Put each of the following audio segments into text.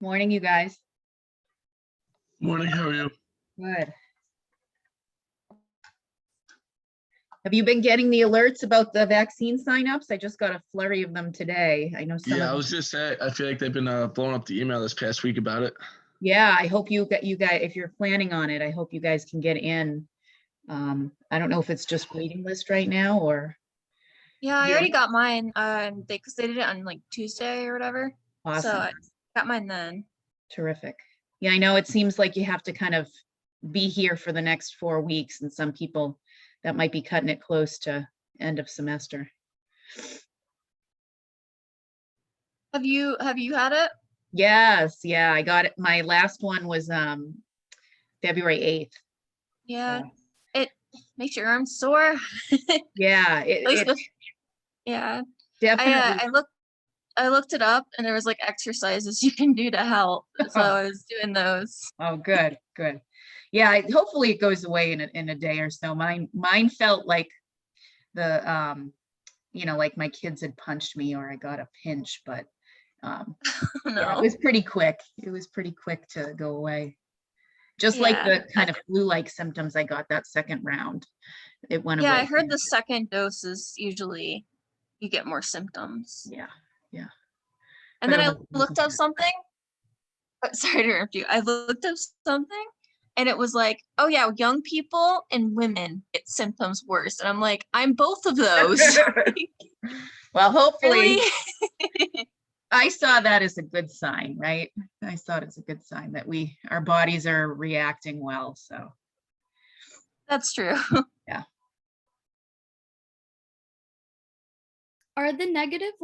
Morning, you guys. Morning, how are you? Good. Have you been getting the alerts about the vaccine signups? I just got a flurry of them today. I know some Yeah, of I them. was just saying, I feel like they've been blowing up the email this past week about it. Yeah, I hope you guys, if you're planning on it, I hope you guys can get in. I don't know if it's just waiting list right now or Yeah, I Yeah. already got mine. Because they did it on like Tuesday or whatever. So awesome. I got mine then. Terrific. Yeah, I know it seems like you have to kind of be here for the next 4 weeks, and some people that might be cutting it close to end of semester. Have you had it? Yes, yeah, I got it. My last one was February 8th. Yeah. It makes your arms sore. Yeah, At least it with, yeah. definitely. I looked it up and there was like exercises you can do to help. So I was doing those. Oh, good, good. Yeah, hopefully it goes away in a day or so. Mine felt like the like my kids had punched me or I got a pinch, but yeah, it No. was pretty quick. It was pretty quick to go away. Just like Yeah. the kind of flu-like symptoms I got that second round. It went Yeah, away. I heard the second dose is usually you get more symptoms. Yeah, yeah. And But then it I wasn't looked up bad. something. Sorry to interrupt you. I looked up something and it was like, oh yeah, young people and women get symptoms worse. And I'm like, I'm both of those. Well, hopefully. Really? I saw that as a good sign, right? I saw it as a good sign that our bodies are reacting well. So That's true. yeah. Are the negative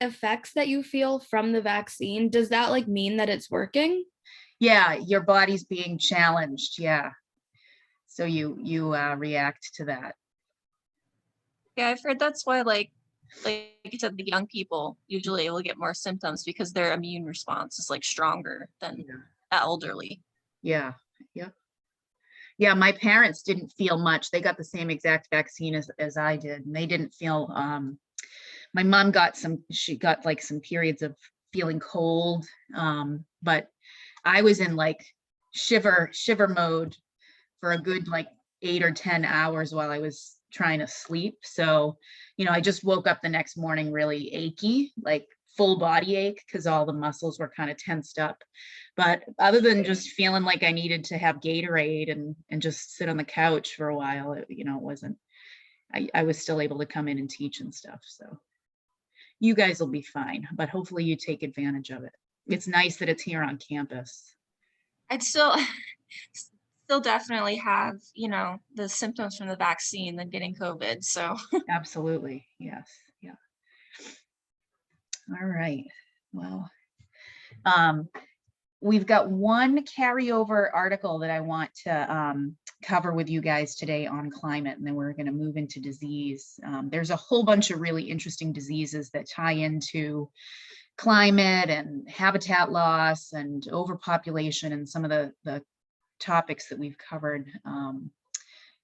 effects that you feel from the vaccine, does that mean that it's working? Yeah, your body's being challenged. Yeah. So you react to that. Yeah, I've heard that's why like you said, the young people usually will get more symptoms because their immune response is like stronger than Yeah. elderly. Yeah. Yeah. Yeah, my parents didn't feel much. They got the same exact vaccine as I did, and they didn't feel my mom she got like some periods of feeling cold, but I was in like shiver mode for a good 8 or 10 hours while I was trying to sleep. So, I just woke up the next morning really achy, like full body ache, because all the muscles were kind of tensed up. But other than just feeling like I needed to have Gatorade and just sit on the couch for a while, it wasn't, I was still able to come in and teach and stuff. So you guys will be fine, but hopefully you take advantage of it. It's nice that it's here on campus. I'd still definitely have, the symptoms from the vaccine than getting COVID. So Absolutely. Yes. Yeah. All right. Well, we've got one carryover article that I want to cover with you guys today on climate, and then we're going to move into disease. There's a whole bunch of really interesting diseases that tie into climate and habitat loss and overpopulation and some of the topics that we've covered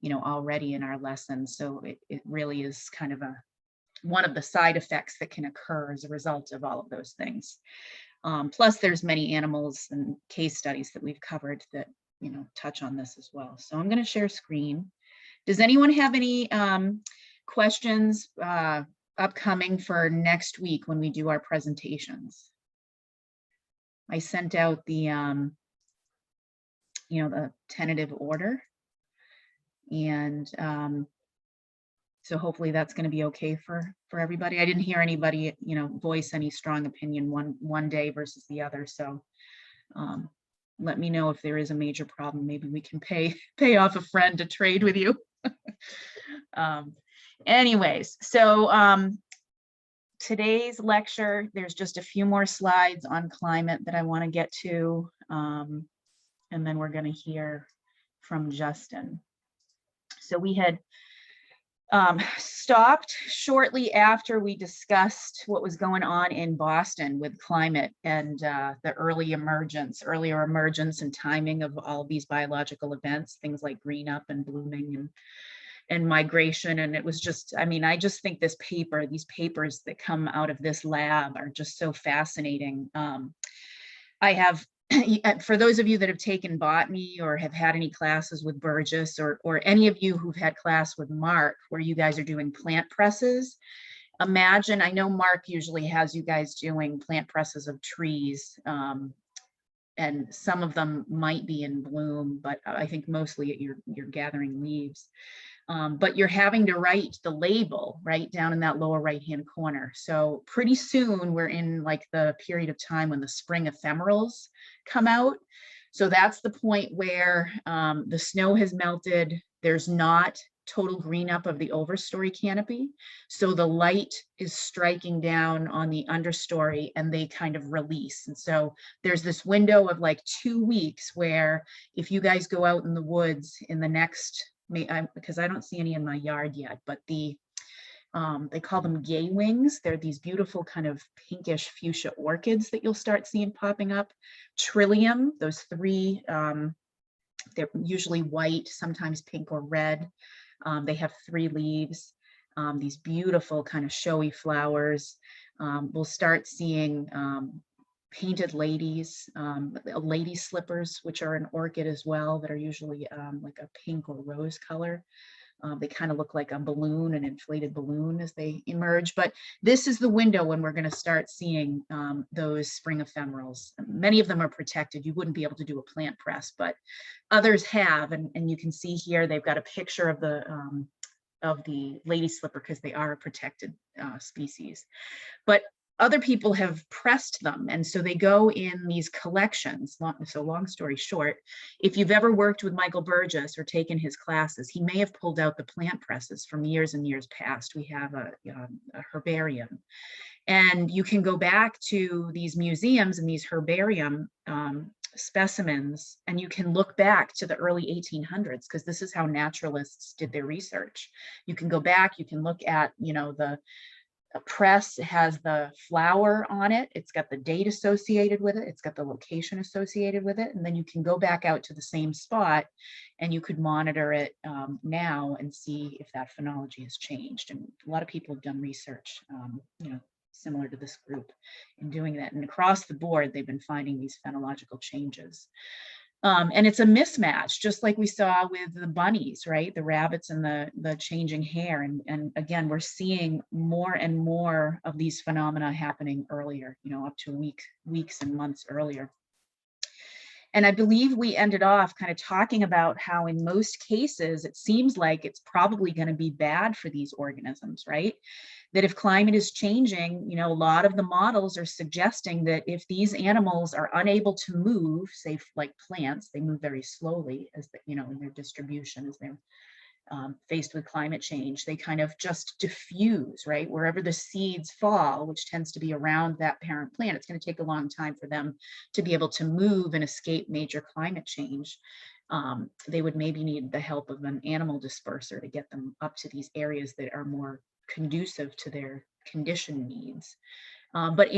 already in our lessons. So it really is kind of one of the side effects that can occur as a result of all of those things. Plus there's many animals and case studies that we've covered that touch on this as well. So I'm going to share screen. Does anyone have any questions upcoming for next week when we do our presentations? I sent out the the tentative order, and so hopefully that's going to be okay for everybody. I didn't hear anybody voice any strong opinion one day versus the other. So let me know if there is a major problem. Maybe we can pay off a friend to trade with you. Anyways, so today's lecture, there's just a few more slides on climate that I want to get to, and then we're going to hear from Justin. So we had stopped shortly after we discussed what was going on in Boston with climate and the earlier emergence and timing of all of these biological events, things like green up and blooming and migration. And it was just, I just think these papers that come out of this lab are just so fascinating. I have, for those of you that have taken botany or have had any classes with Burgess, or any of you who've had class with Mark, where you guys are doing plant presses, imagine, I know Mark usually has you guys doing plant presses of trees, and some of them might be in bloom, but I think mostly you're gathering leaves. But you're having to write the label right down in that lower right-hand corner. So pretty soon we're in like the period of time when the spring ephemerals come out. So that's the point where the snow has melted. There's not total green up of the overstory canopy. So the light is striking down on the understory and they kind of release. And so there's this window of like 2 weeks where if you guys go out in the woods in the next, because I don't see any in my yard yet, but they call them gay wings. They're these beautiful kind of pinkish fuchsia orchids that you'll start seeing popping up. Trillium, those three, they're usually white, sometimes pink or red. They have 3 leaves, these beautiful kind of showy flowers. We'll start seeing painted ladies, lady slippers, which are an orchid as well, that are usually like a pink or rose color. They kind of look like a balloon, an inflated balloon as they emerge. But this is the window when we're going to start seeing those spring ephemerals. Many of them are protected. You wouldn't be able to do a plant press, but others have. And you can see here, they've got a picture of the lady slipper because they are a protected species. But other people have pressed them, and so they go in these collections. So long story short, if you've ever worked with Michael Burgess or taken his classes, he may have pulled out the plant presses from years and years past. We have a herbarium, and you can go back to these museums and these herbarium specimens, and you can look back to the early 1800s, because this is how naturalists did their research. You can go back, you can look at, a press has the flower on it. It's got the date associated with it. It's got the location associated with it. And then you can go back out to the same spot and you could monitor it now and see if that phenology has changed. And a lot of people have done research, similar to this group in doing that. And across the board, they've been finding these phenological changes. And it's a mismatch, just like we saw with the bunnies, right? The rabbits and the changing hair. And again, we're seeing more and more of these phenomena happening earlier, up to weeks and months earlier. And I believe we ended off kind of talking about how in most cases, it seems like it's probably going to be bad for these organisms, right? That if climate is changing, a lot of the models are suggesting that if these animals are unable to move, say like plants, they move very slowly as in their distribution, as they're faced with climate change, they kind of just diffuse, right? Wherever the seeds fall, which tends to be around that parent plant, it's going to take a long time for them to be able to move and escape major climate change. They would maybe need the help of an animal disperser to get them up to these areas that are more conducive to their condition needs. But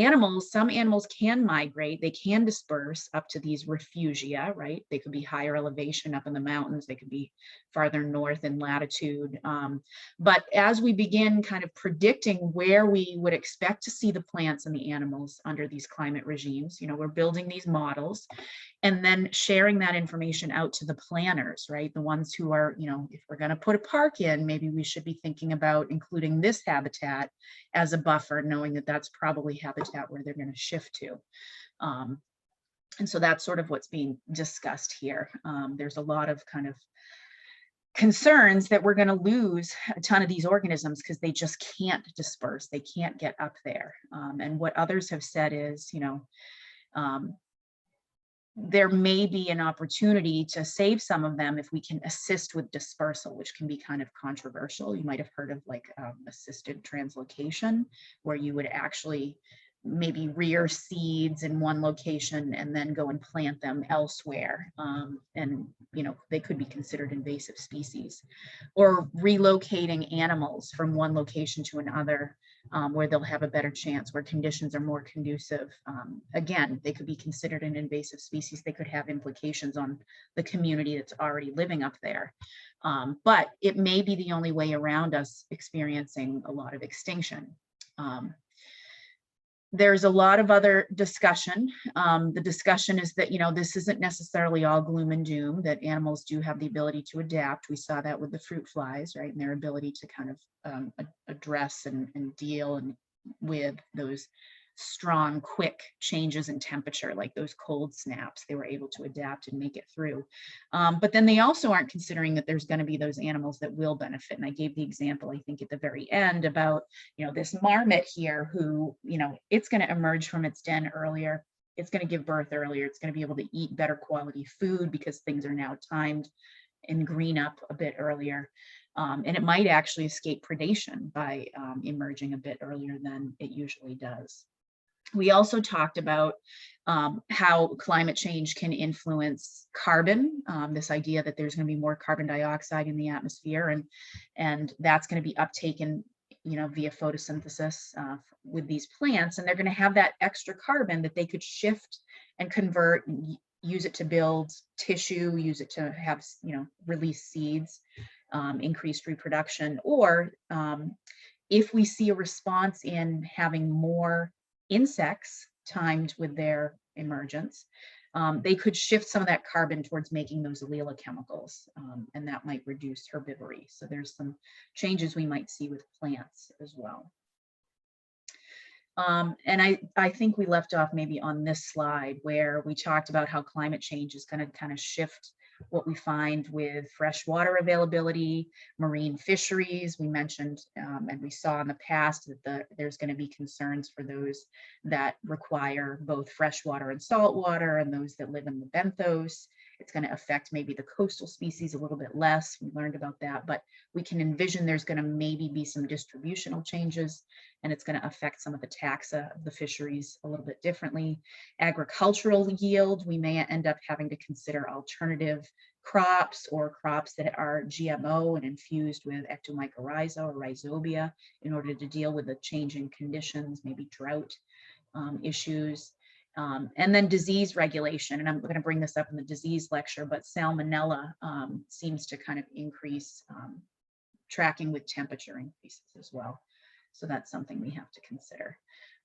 some animals can migrate, they can disperse up to these refugia, right? They could be higher elevation up in the mountains, they could be farther north in latitude. But as we begin kind of predicting where we would expect to see the plants and the animals under these climate regimes, we're building these models and then sharing that information out to the planners, right? The ones who are, if we're going to put a park in, maybe we should be thinking about including this habitat as a buffer, knowing that that's probably habitat where they're going to shift to. And so that's sort of what's being discussed here. There's a lot of kind of concerns that we're going to lose a ton of these organisms because they just can't disperse. They can't get up there. And what others have said is, there may be an opportunity to save some of them if we can assist with dispersal, which can be kind of controversial. You might have heard of like assisted translocation, where you would actually maybe rear seeds in one location and then go and plant them elsewhere. And, they could be considered invasive species, or relocating animals from one location to another, where they'll have a better chance, where conditions are more conducive. Again, they could be considered an invasive species. They could have implications on the community that's already living up there. But it may be the only way around us experiencing a lot of extinction. There's a lot of other discussion. The discussion is that, this isn't necessarily all gloom and doom, that animals do have the ability to adapt. We saw that with the fruit flies, right? And their ability to kind of address and deal with those strong, quick changes in temperature, like those cold snaps. They were able to adapt and make it through. But then they also aren't considering that there's going to be those animals that will benefit. And I gave the example, I think, at the very end about, this marmot here who, it's going to emerge from its den earlier. It's going to give birth earlier. It's going to be able to eat better quality food because things are now timed and green up a bit earlier. And it might actually escape predation by emerging a bit earlier than it usually does. We also talked about how climate change can influence carbon, this idea that there's going to be more carbon dioxide in the atmosphere, and that's going to be uptaken, via photosynthesis with these plants, and they're going to have that extra carbon that they could shift and convert, and use it to build tissue, use it to have, release seeds, increased reproduction, or if we see a response in having more insects timed with their emergence, they could shift some of that carbon towards making those allele chemicals, and that might reduce herbivory. So there's some changes we might see with plants as well. And I think we left off maybe on this slide where we talked about how climate change is going to kind of shift what we find with freshwater availability, marine fisheries. We mentioned and we saw in the past that there's going to be concerns for those that require both freshwater and saltwater, and those that live in the benthos. It's going to affect maybe the coastal species a little bit less. We learned about that, but we can envision there's going to maybe be some distributional changes, and it's going to affect some of the taxa of the fisheries a little bit differently. Agricultural yield, we may end up having to consider alternative crops or crops that are GMO and infused with ectomycorrhiza or rhizobia in order to deal with the changing conditions, maybe drought issues. And then disease regulation, and I'm going to bring this up in the disease lecture, but salmonella seems to kind of increase tracking with temperature increases as well. So that's something we have to consider.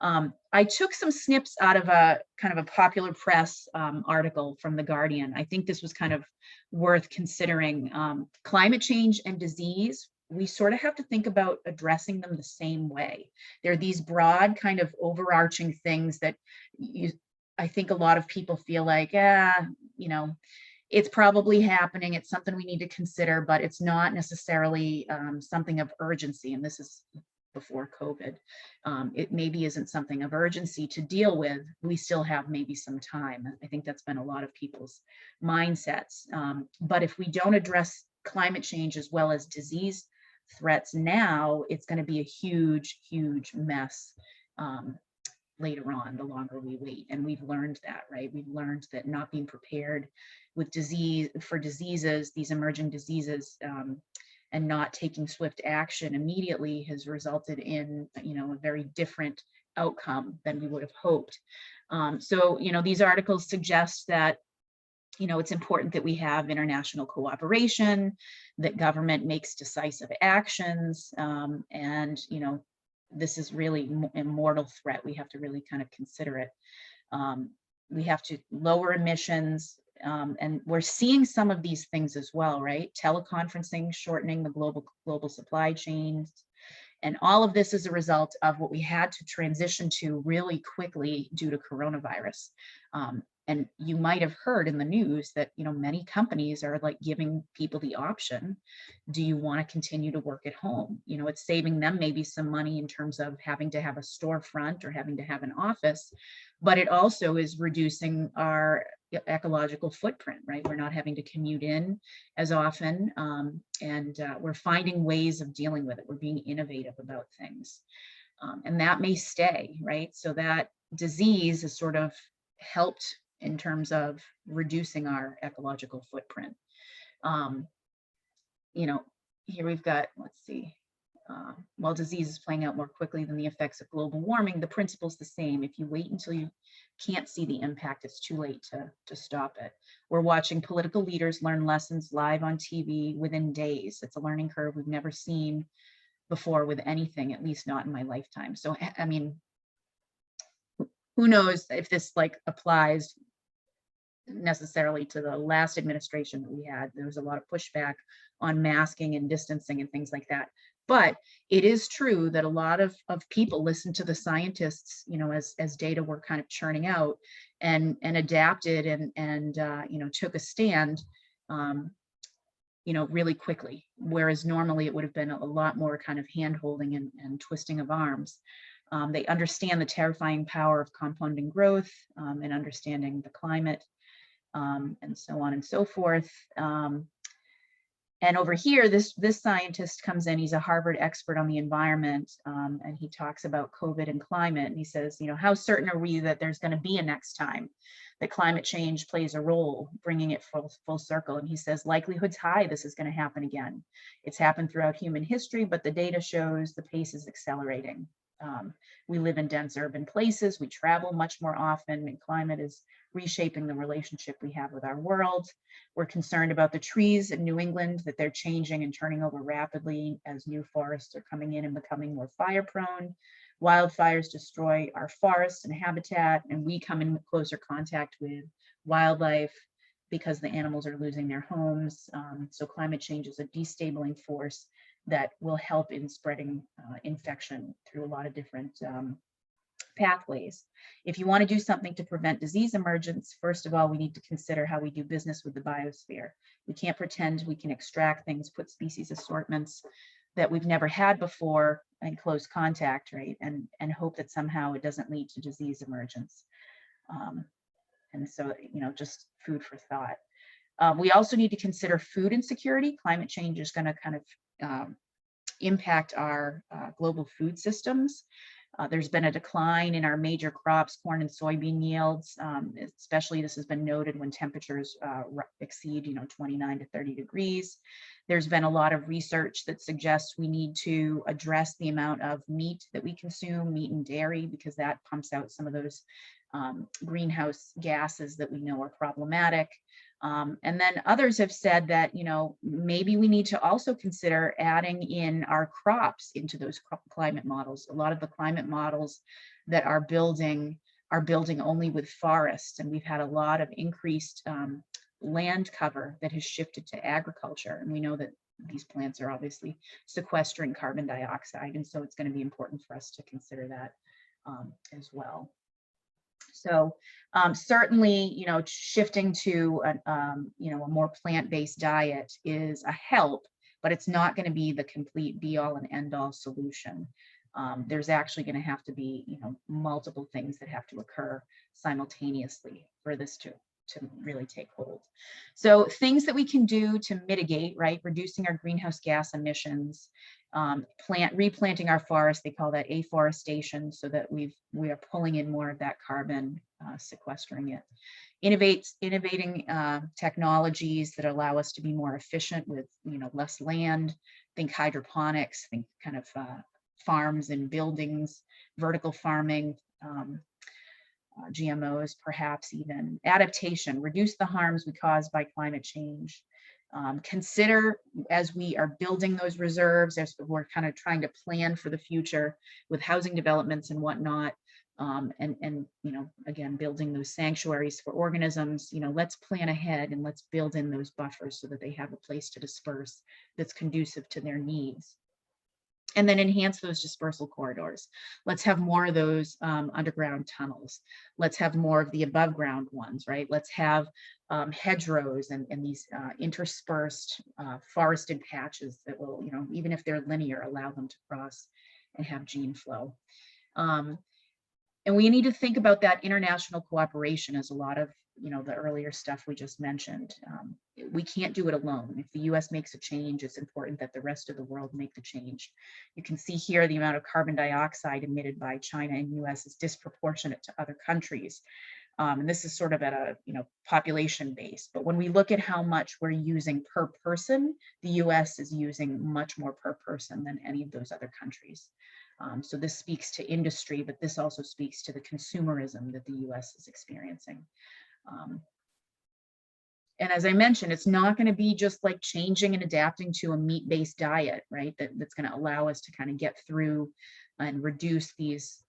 I took some snips out of a kind of a popular press article from The Guardian. I think this was kind of worth considering. Climate change and disease, we sort of have to think about addressing them the same way. They're these broad kind of overarching things that I think a lot of people feel like, it's probably happening. It's something we need to consider, but it's not necessarily something of urgency. And this is before COVID. It maybe isn't something of urgency to deal with. We still have maybe some time. I think that's been a lot of people's mindsets. But if we don't address climate change as well as disease threats now, it's going to be a huge, huge mess later on, the longer we wait. And we've learned that, right? We've learned that not being prepared with diseases, these emerging diseases, and not taking swift action immediately has resulted in, a very different outcome than we would have hoped. So, these articles suggest that, it's important that we have international cooperation, that government makes decisive actions, and, this is really a mortal threat. We have to really kind of consider it. We have to lower emissions, and we're seeing some of these things as well, right? Teleconferencing, shortening the global supply chains. And all of this is a result of what we had to transition to really quickly due to coronavirus. And you might have heard in the news that, many companies are like giving people the option. Do you want to continue to work at home? It's saving them maybe some money in terms of having to have a storefront or having to have an office, but it also is reducing our ecological footprint, right? We're not having to commute in as often, and we're finding ways of dealing with it. We're being innovative about things, and that may stay, right? So that disease has sort of helped in terms of reducing our ecological footprint. Here we've got, let's see, while disease is playing out more quickly than the effects of global warming, the principle's the same. If you wait until you can't see the impact, it's too late to stop it. We're watching political leaders learn lessons live on TV within days. It's a learning curve we've never seen before with anything, at least not in my lifetime. So, I mean, who knows if this like applies necessarily to the last administration that we had. There was a lot of pushback on masking and distancing and things like that. But it is true that a lot of people listened to the scientists, you know, as data were kind of churning out, and adapted and you know, took a stand, you know, really quickly. Whereas normally it would have been a lot more kind of hand holding and twisting of arms. They understand the terrifying power of compounding growth, and understanding the climate, and so on and so forth. And over here, this scientist comes in, he's a Harvard expert on the environment, and he talks about COVID and climate. And he says, you know, how certain are we that there's going to be a next time that climate change plays a role, bringing it full circle? And he says, likelihood's high this is going to happen again. It's happened throughout human history, but the data shows the pace is accelerating. We live in dense urban places, we travel much more often, and climate is reshaping the relationship we have with our world. We're concerned about the trees in New England, that they're changing and turning over rapidly as new forests are coming in and becoming more fire prone. Wildfires destroy our forests and habitat, and we come in closer contact with wildlife because the animals are losing their homes. So climate change is a destabilizing force that will help in spreading infection through a lot of different pathways. If you want to do something to prevent disease emergence, first of all, we need to consider how we do business with the biosphere. We can't pretend we can extract things, put species assortments that we've never had before in close contact, right? And hope that somehow it doesn't lead to disease emergence. And so, you know, just food for thought. We also need to consider food insecurity. Climate change is going to kind of impact our global food systems. There's been a decline in our major crops, corn and soybean yields, especially this has been noted when temperatures exceed, you know, 29 to 30 degrees. There's been a lot of research that suggests we need to address the amount of meat that we consume, meat and dairy, because that pumps out some of those greenhouse gases that we know are problematic. And then others have said that, you know, maybe we need to also consider adding in our crops into those climate models. A lot of the climate models that are building only with forests, and we've had a lot of increased land cover that has shifted to agriculture. And we know that these plants are obviously sequestering carbon dioxide, and so it's going to be important for us to consider that as well. So certainly, you know, shifting to you know, a more plant-based diet is a help, but it's not going to be the complete be-all and end-all solution. There's actually going to have to be, you know, multiple things that have to occur simultaneously for this to really take hold. So things that we can do to mitigate, right? Reducing our greenhouse gas emissions, replanting our forests, they call that afforestation, so that we are pulling in more of that carbon, sequestering it. Innovating technologies that allow us to be more efficient with, you know, less land. Think hydroponics, think kind of farms and buildings, vertical farming, GMOs, perhaps even adaptation, reduce the harms we cause by climate change. Consider, as we are building those reserves, as we're kind of trying to plan for the future with housing developments and whatnot, and you know, again, building those sanctuaries for organisms, you know, let's plan ahead and let's build in those buffers so that they have a place to disperse that's conducive to their needs. And then enhance those dispersal corridors. Let's have more of those underground tunnels. Let's have more of the above ground ones, right? Let's have hedgerows and these interspersed forested patches that will, you know, even if they're linear, allow them to cross and have gene flow. And we need to think about that international cooperation, as a lot of, you know, the earlier stuff we just mentioned. We can't do it alone. If the US makes a change, it's important that the rest of the world make the change. You can see here the amount of carbon dioxide emitted by China and US is disproportionate to other countries. And this is sort of at a, you know, population base. But when we look at how much we're using per person, the US is using much more per person than any of those other countries. So this speaks to industry, but this also speaks to the consumerism that the US is experiencing. And as I mentioned, it's not going to be just like changing and adapting to a meat-based diet, right? That's going to allow us to kind of get through and reduce these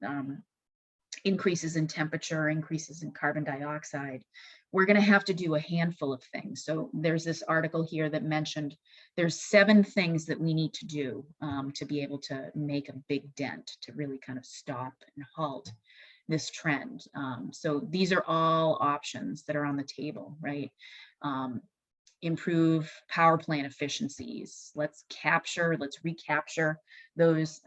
increases in temperature, increases in carbon dioxide, we're going to have to do a handful of things. So there's this article here that mentioned there's 7 things that we need to do to be able to make a big dent, to really kind of stop and halt this trend. So these are all options that are on the table, right? Improve power plant efficiencies. Let's recapture those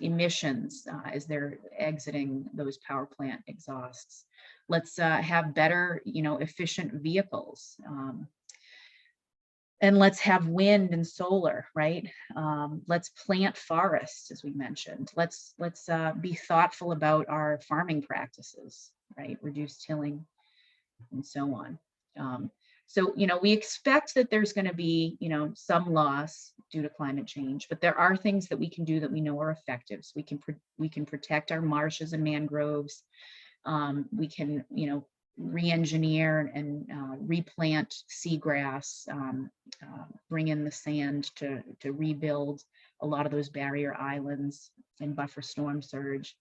emissions as they're exiting those power plant exhausts. Let's have better, efficient vehicles. And let's have wind and solar, right? Let's plant forests, as we mentioned. Let's be thoughtful about our farming practices, right? Reduce tilling and so on. So, we expect that there's going to be, some loss due to climate change, but there are things that we can do that we know are effective. So we can protect our marshes and mangroves. We can, re-engineer and replant seagrass, bring in the sand to rebuild a lot of those barrier islands and buffer storm surge.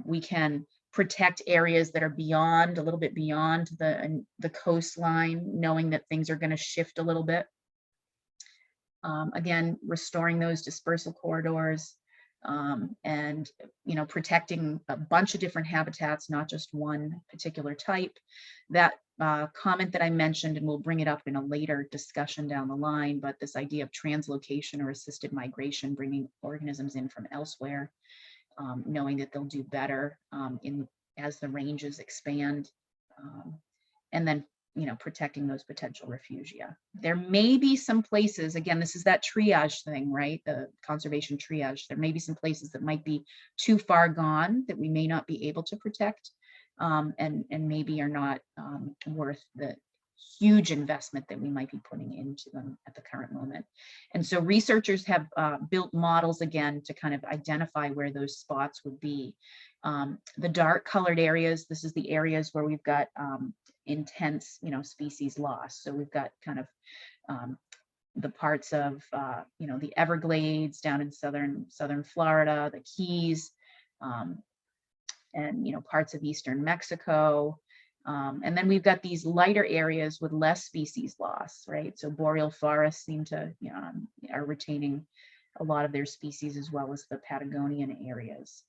We can protect areas that are a little bit beyond the coastline, knowing that things are going to shift a little bit. Again, restoring those dispersal corridors, and protecting a bunch of different habitats, not just one particular type. That comment that I mentioned, and we'll bring it up in a later discussion down the line, but this idea of translocation or assisted migration, bringing organisms in from elsewhere, knowing that they'll do better as the ranges expand, and then protecting those potential refugia. There may be some places, again, this is that triage thing, right? The conservation triage. There may be some places that might be too far gone that we may not be able to protect, and maybe are not worth the huge investment that we might be putting into them at the current moment. And so researchers have built models again to kind of identify where those spots would be. The dark colored areas, this is the areas where we've got intense, species loss. So we've got kind of the parts of, the Everglades down in southern Florida, the Keys, and, parts of eastern Mexico. And then we've got these lighter areas with less species loss, right? So boreal forests seem to, are retaining a lot of their species, as well as the Patagonian areas.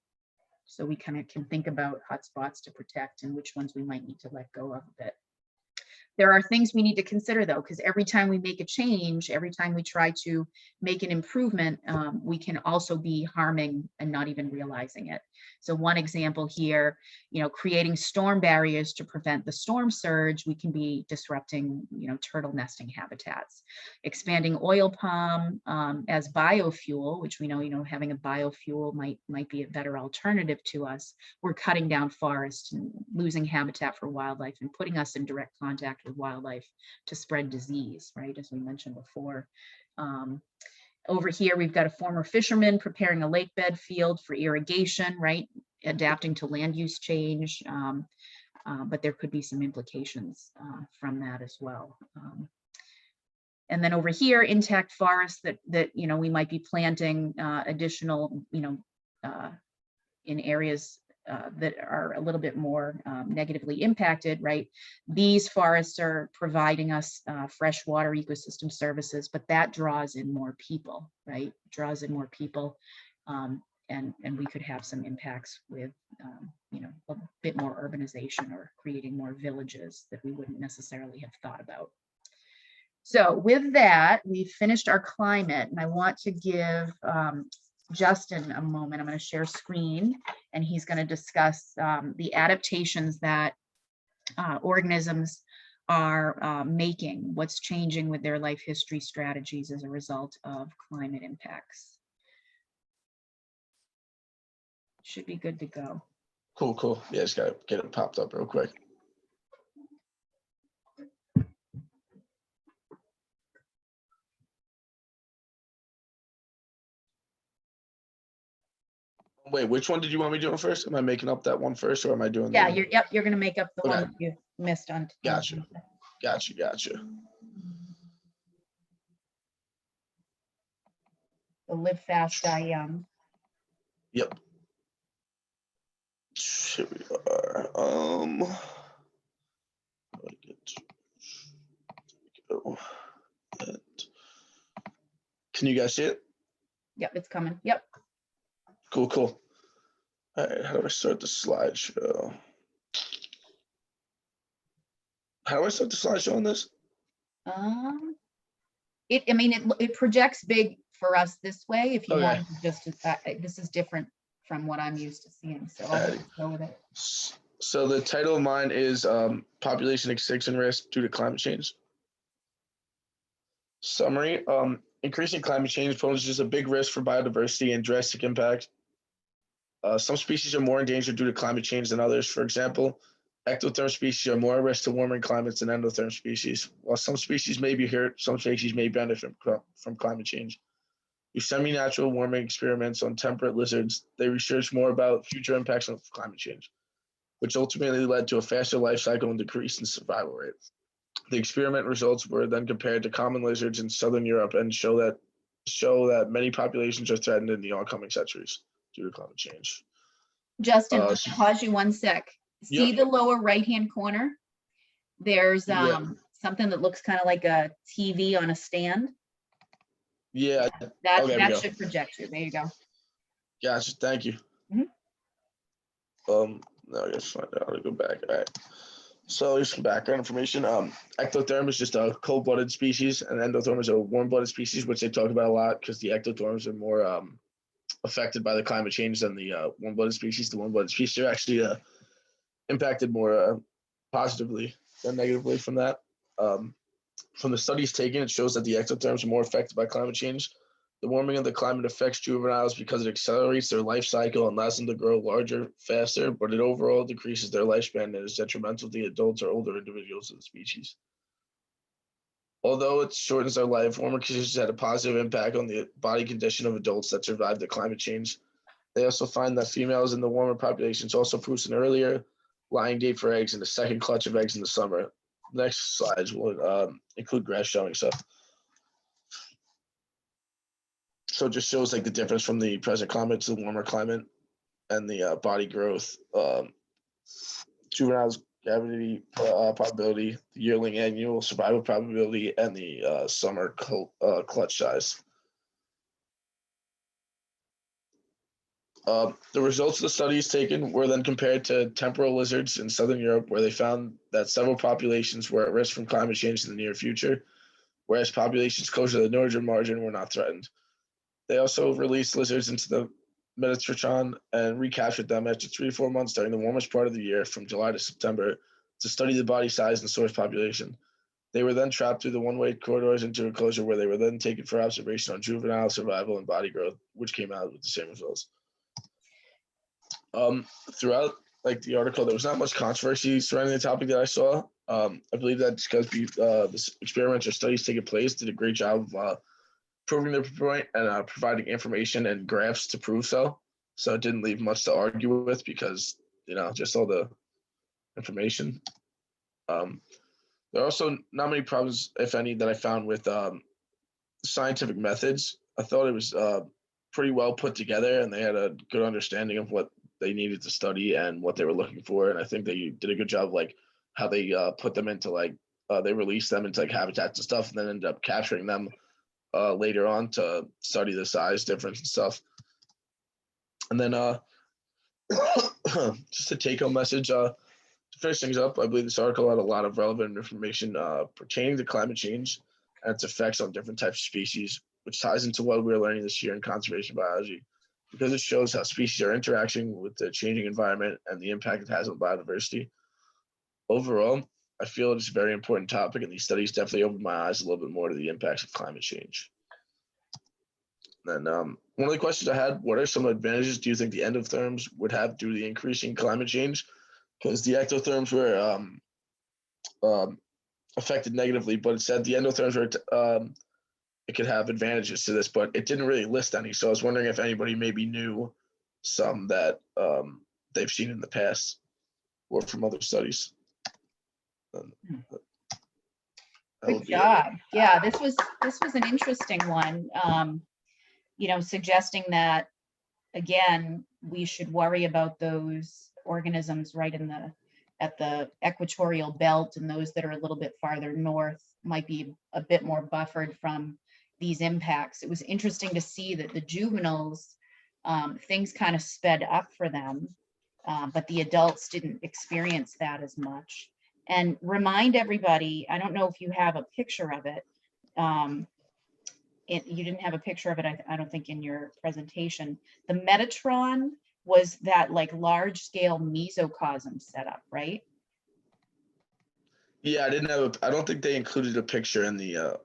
So we kind of can think about hotspots to protect and which ones we might need to let go of a bit. There are things we need to consider though, because every time we make a change, every time we try to make an improvement, we can also be harming and not even realizing it. So one example here, creating storm barriers to prevent the storm surge, we can be disrupting, turtle nesting habitats. Expanding oil palm as biofuel, which we know, having a biofuel might be a better alternative to us. We're cutting down forests and losing habitat for wildlife and putting us in direct contact with wildlife to spread disease, right? As we mentioned before. Over here, we've got a former fisherman preparing a lake bed field for irrigation, right? Adapting to land use change, but there could be some implications from that as well. And then over here, intact forests that we might be planting additional, in areas that are a little bit more negatively impacted, right? These forests are providing us freshwater ecosystem services, but that draws in more people, right? Draws in more people, and we could have some impacts with, a bit more urbanization or creating more villages that we wouldn't necessarily have thought about. So with that, we've finished our climate, and I want to give Justin a moment. I'm going to share screen, and he's going to discuss the adaptations that organisms are making, what's changing with their life history strategies as a result of climate impacts. Should be good to go. Cool. Yeah, just gotta get it popped up real quick. Wait, which one did you want me doing first? Am I making up that one first, or am I doing? Yeah, the you're going to make up the one Okay. that you missed on. Gotcha. The Live Fast, Die Young. Yep. Here we go. I get- go. And- Can you guys see it? Yep, it's coming. Yep. Cool, cool. All right, how do I start the slideshow? How do I start the slideshow on this? I mean, it projects big for us this way. If you Okay. wanted to just, this is different from what I'm used to seeing, so I'll just go with it. So the title of mine is Population Extinction Risk Due to Climate Change. Summary, increasing climate change poses a big risk for biodiversity and drastic impact. Some species are more endangered due to climate change than others. For example, ectotherm species are more at risk to warming climates than endotherm species. While some species may be hurt, some species may benefit from climate change. Through semi-natural warming experiments on temperate lizards, they researched more about future impacts of climate change, which ultimately led to a faster life cycle and decrease in survival rate. The experiment results were then compared to common lizards in southern Europe and show that many populations are threatened in the oncoming centuries due to climate change. Justin, let me pause you one sec. See Yep. the lower right-hand corner? There's Yeah. something that looks kind of like a TV on a stand. Yeah, That okay, we that go. should project you. There you go. Gotcha. Thank you. Mhm. Now I gotta find out how to go back. All right. So here's some background information. Ectotherm is just a cold-blooded species, and endotherm is a warm-blooded species, which they talk about a lot because the ectotherms are more affected by the climate change than the warm-blooded species. The warm-blooded species are actually impacted more positively than negatively from that. From the studies taken, it shows that the ectotherms are more affected by climate change. The warming of the climate affects juveniles because it accelerates their life cycle and allows them to grow larger faster, but it overall decreases their lifespan and is detrimental to the adults or older individuals of the species. Although it shortens their life, warmer conditions had a positive impact on the body condition of adults that survived the climate change. They also find that females in the warmer populations also produce an earlier lying date for eggs and a second clutch of eggs in the summer. Next slides will include graphs showing stuff. So it just shows like the difference from the present climate to the warmer climate and the body growth, juveniles gravidity probability, the yearling annual survival probability, and the summer clutch size. The results of the studies taken were then compared to temporal lizards in southern Europe, where they found that several populations were at risk from climate change in the near future, whereas populations closer to the northern margin were not threatened. They also released lizards into the Mediterranean and recaptured them after 3 to 4 months during the warmest part of the year, from July to September, to study the body size and source population. They were then trapped through the one-way corridors into an enclosure where they were then taken for observation on juvenile survival and body growth, which came out with the same results. Throughout like the article, there was not much controversy surrounding the topic that I saw. I believe that's because this experiments or studies taking place did a great job of proving their point and providing information and graphs to prove so. So it didn't leave much to argue with because, just all the information. There are also not many problems, if any, that I found with scientific methods. I thought it was pretty well put together and they had a good understanding of what they needed to study and what they were looking for. And I think they did a good job, like how they put them into they released them into like habitats and stuff and then ended up capturing them later on to study the size difference and stuff. And then just a take-home message to finish things up, I believe this article had a lot of relevant information pertaining to climate change and its effects on different types of species, which ties into what we're learning this year in conservation biology, because it shows how species are interacting with the changing environment and the impact it has on biodiversity. Overall, I feel it's a very important topic, and these studies definitely opened my eyes a little bit more to the impacts of climate change. And one of the questions I had, what are some advantages do you think the endotherms would have due to the increasing climate change? Because the ectotherms were affected negatively, but it said the endotherms were, it could have advantages to this, but it didn't really list any. So I was wondering if anybody maybe knew some that they've seen in the past or from other studies. Good job. Yeah, this was an interesting one. Suggesting that again, we should worry about those organisms right in the at the equatorial belt, and those that are a little bit farther north might be a bit more buffered from these impacts. It was interesting to see that the juveniles, things kind of sped up for them, but the adults didn't experience that as much. And remind everybody, I don't know if you have a picture of it. You didn't have a picture of it, I don't think, in your presentation. The Metatron was that like large scale mesocosm setup, right? Yeah, I don't think they included a picture in the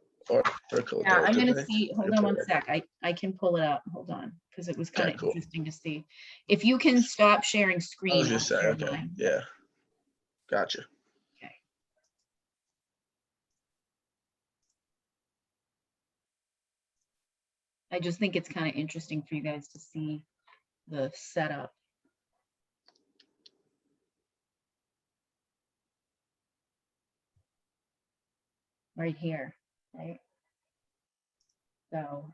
article. Yeah, though, I'm did gonna they? see, hold Did on they? one sec. I can pull it up. Hold on, because it was kind Okay, of cool. interesting to see. If you can stop sharing I was screen, I'll just saying, share okay, mine. yeah, gotcha. Okay. I just think it's kind of interesting for you guys to see the setup. Right here, right? So,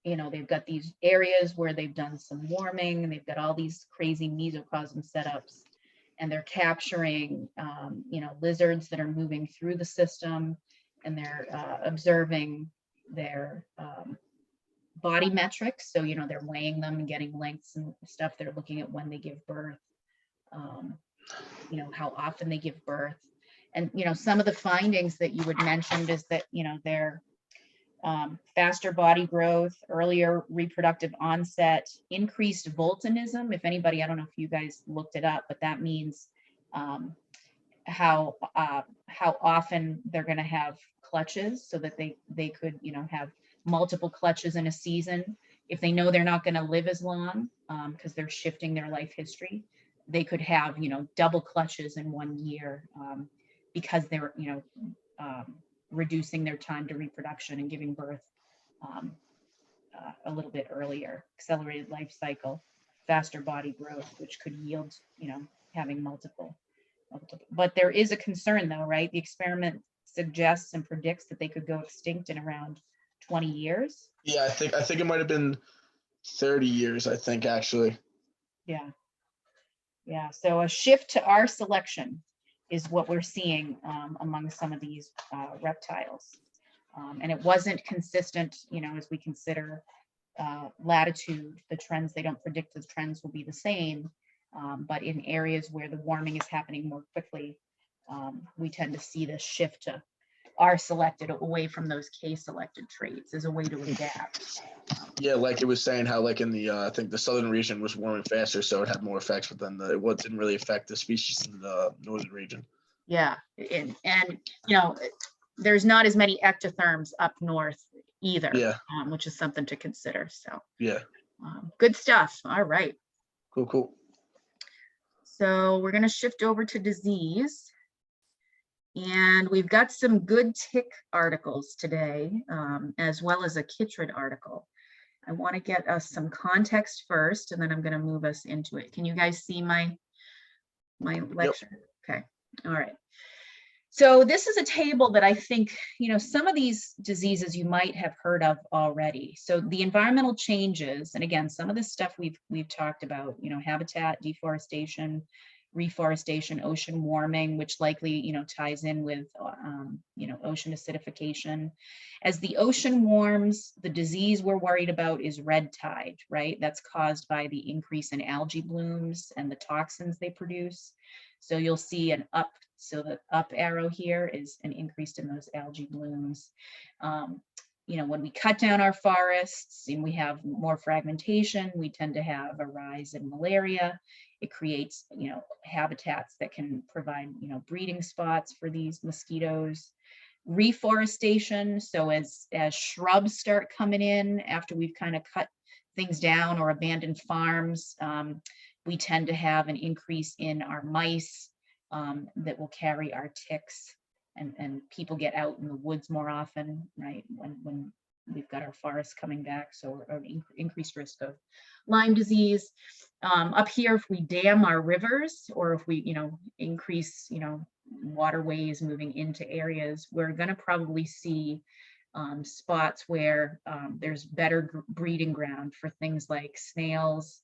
you know, they've got these areas where they've done some warming, and they've got all these crazy mesocosm setups, and they're capturing, you know, lizards that are moving through the system, and they're observing their body metrics. So, you know, they're weighing them and getting lengths and stuff. They're looking at when they give birth, you know, how often they give birth. And, you know, some of the findings that you had mentioned is that, you know, they're faster body growth, earlier reproductive onset, increased voltinism. If anybody, I don't know if you guys looked it up, but that means how often they're going to have clutches, so that they could, you know, have multiple clutches in a season. If they know they're not going to live as long, because they're shifting their life history, they could have, you know, double clutches in 1 year, because they're, you know, reducing their time to reproduction and giving birth a little bit earlier. Accelerated life cycle, faster body growth, which could yield, you know, having multiple. But there is a concern though, right? The experiment suggests and predicts that they could go extinct in around 20 years. Yeah, I think it might have been 30 years, I think, actually. Yeah. Yeah. So a shift to our selection is what we're seeing among some of these reptiles. And it wasn't consistent, you know, as we consider latitude, the trends, they don't predict the trends will be the same. But in areas where the warming is happening more quickly, we tend to see this shift to R selected away from those K selected traits as a way to adapt. Yeah, like it was saying how like in the I think the southern region was warming faster, so it had more effects, but then it didn't really affect the species in the northern region. Yeah, and you know, there's not as many ectotherms up north either, Yeah. Which is something to consider. So Yeah. Good stuff. All right. Cool. So we're going to shift over to disease. And we've got some good tick articles today, as well as a chytrid article. I want to get us some context first, and then I'm going to move us into it. Can you guys see my lecture? Yep. Okay. All right. So this is a table that I think, you know, some of these diseases you might have heard of already. So the environmental changes, and again, some of this stuff we've talked about, you know, habitat, deforestation, reforestation, ocean warming, which likely, you know, ties in with, you know, ocean acidification. As the ocean warms, the disease we're worried about is red tide, right? That's caused by the increase in algae blooms and the toxins they produce. So you'll see an up, so the up arrow here is an increase in those algae blooms. You know, when we cut down our forests and we have more fragmentation, we tend to have a rise in malaria. It creates, you know, habitats that can provide, you know, breeding spots for these mosquitoes. Reforestation, so as shrubs start coming in after we've kind of cut things down or abandoned farms, we tend to have an increase in our mice that will carry our ticks, and people get out in the woods more often, right? When we've got our forests coming back, so an increased risk of Lyme disease. Up here, if we dam our rivers, or if we, you know, increase, you know, waterways moving into areas, we're going to probably see spots where there's better breeding ground for things like snails,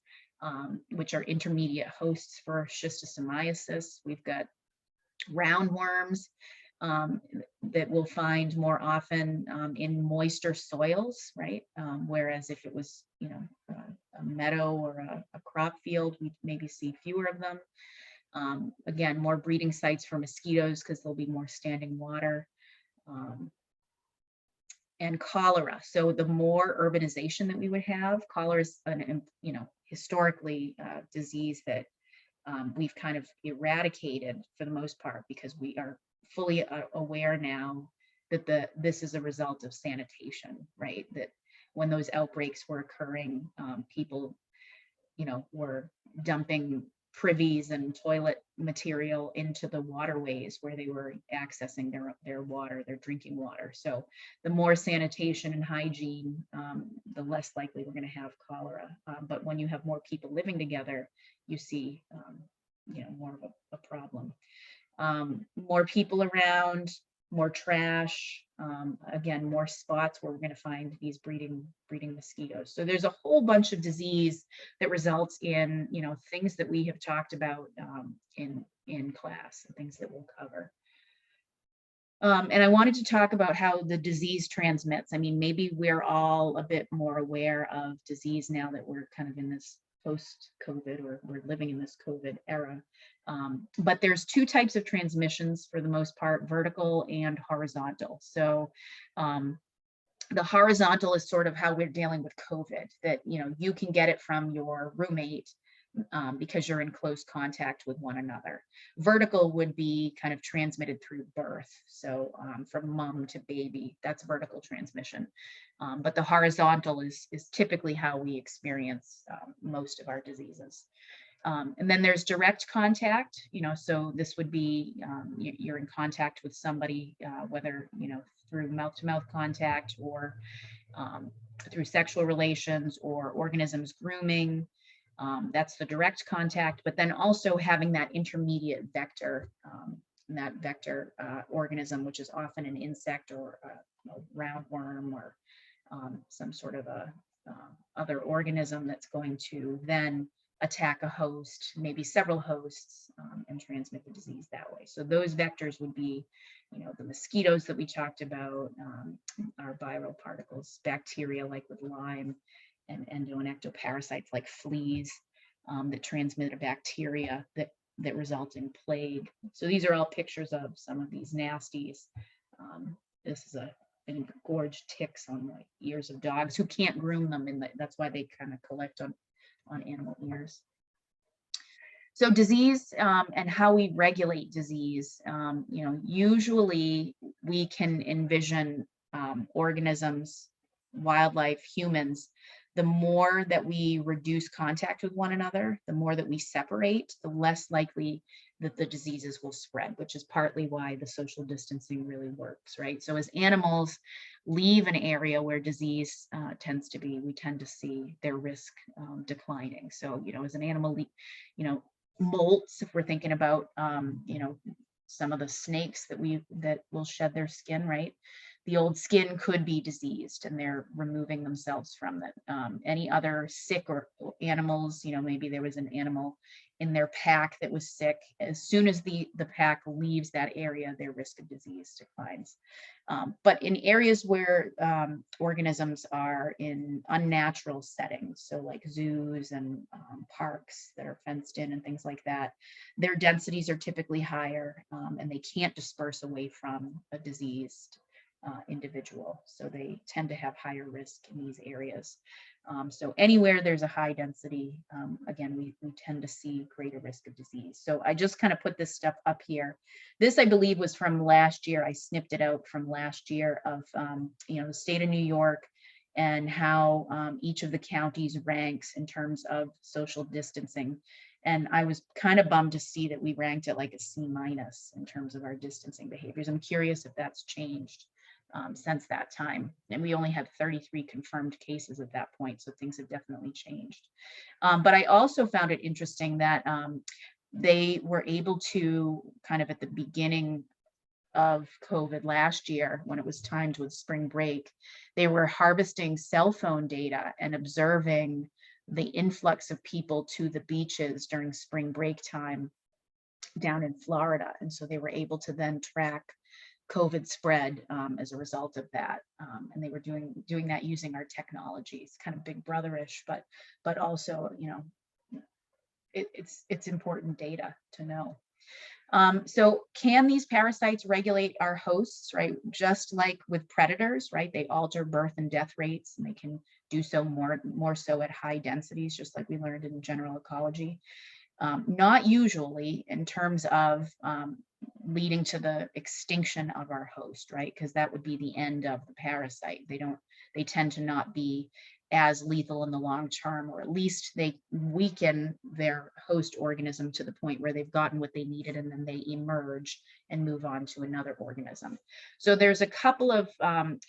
which are intermediate hosts for schistosomiasis. We've got roundworms that we'll find more often in moister soils, right? Whereas if it was, a meadow or a crop field, we maybe see fewer of them. Again, more breeding sites for mosquitoes because there'll be more standing water. And cholera. So the more urbanization that we would have, cholera is an, historically disease that we've kind of eradicated for the most part because we are fully aware now that this is a result of sanitation, right? That when those outbreaks were occurring, people, were dumping privies and toilet material into the waterways where they were accessing their water, their drinking water. So the more sanitation and hygiene, the less likely we're going to have cholera. But when you have more people living together, you see, more of a problem. More people around, more trash, again, more spots where we're going to find these breeding mosquitoes. So there's a whole bunch of disease that results in, things that we have talked about in class, and things that we'll cover. And I wanted to talk about how the disease transmits. I mean, maybe we're all a bit more aware of disease now that we're kind of in this post-COVID, or we're living in this COVID era. But there's two types of transmissions for the most part, vertical and horizontal. So the horizontal is sort of how we're dealing with COVID, that, you can get it from your roommate because you're in close contact with one another. Vertical would be kind of transmitted through birth. So from mom to baby, that's vertical transmission. But the horizontal is typically how we experience most of our diseases. And then there's direct contact, so this would be you're in contact with somebody, whether, through mouth-to-mouth contact or through sexual relations or organisms grooming. That's the direct contact, but then also having that intermediate vector, organism, which is often an insect or a roundworm or some sort of a other organism that's going to then attack a host, maybe several hosts, and transmit the disease that way. So those vectors would be, the mosquitoes that we talked about, our viral particles, bacteria like with Lyme, and endo and ectoparasites like fleas that transmit a bacteria that result in plague. So these are all pictures of some of these nasties. This is an gorged ticks on the ears of dogs who can't groom them, and that's why they kind of collect on animal ears. So disease and how we regulate disease, usually we can envision organisms, wildlife, humans. The more that we reduce contact with one another, the more that we separate, the less likely that the diseases will spread, which is partly why the social distancing really works, right? So as animals leave an area where disease tends to be, we tend to see their risk declining. So, as an animal, molts, if we're thinking about, some of the snakes that will shed their skin, right? The old skin could be diseased and they're removing themselves from it. Any other sick or animals, maybe there was an animal in their pack that was sick. As soon as the pack leaves that area, their risk of disease declines. But in areas where organisms are in unnatural settings, so like zoos and parks that are fenced in and things like that, their densities are typically higher and they can't disperse away from a diseased individual. So they tend to have higher risk in these areas. So anywhere there's a high density, again, we tend to see greater risk of disease. So I just kind of put this stuff up here. This, I believe, was from last year. I snipped it out from last year of, the state of New York and how each of the counties ranks in terms of social distancing. And I was kind of bummed to see that we ranked it like a C- in terms of our distancing behaviors. I'm curious if that's changed since that time. And we only had 33 confirmed cases at that point, so things have definitely changed. But I also found it interesting that they were able to kind of at the beginning of COVID last year, when it was timed with spring break, they were harvesting cell phone data and observing the influx of people to the beaches during spring break time down in Florida. And so they were able to then track COVID spread as a result of that. And they were doing that using our technologies, kind of big brotherish, but also, you know, it's important data to know. So can these parasites regulate our hosts, right? Just like with predators, right? They alter birth and death rates, and they can do so more so at high densities, just like we learned in general ecology. Not usually in terms of leading to the extinction of our host, right? Because that would be the end of the parasite. They tend to not be as lethal in the long term, or at least they weaken their host organism to the point where they've gotten what they needed, and then they emerge and move on to another organism. So there's a couple of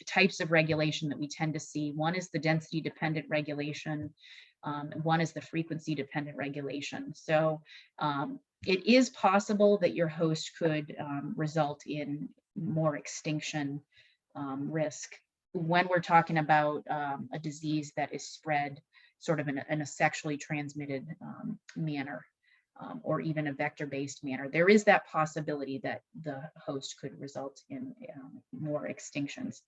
types of regulation that we tend to see. One is the density dependent regulation. One is the frequency dependent regulation. So it is possible that your host could result in more extinction risk when we're talking about a disease that is spread sort of in a sexually transmitted manner, or even a vector-based manner. There is that possibility that the host could result in more extinctions.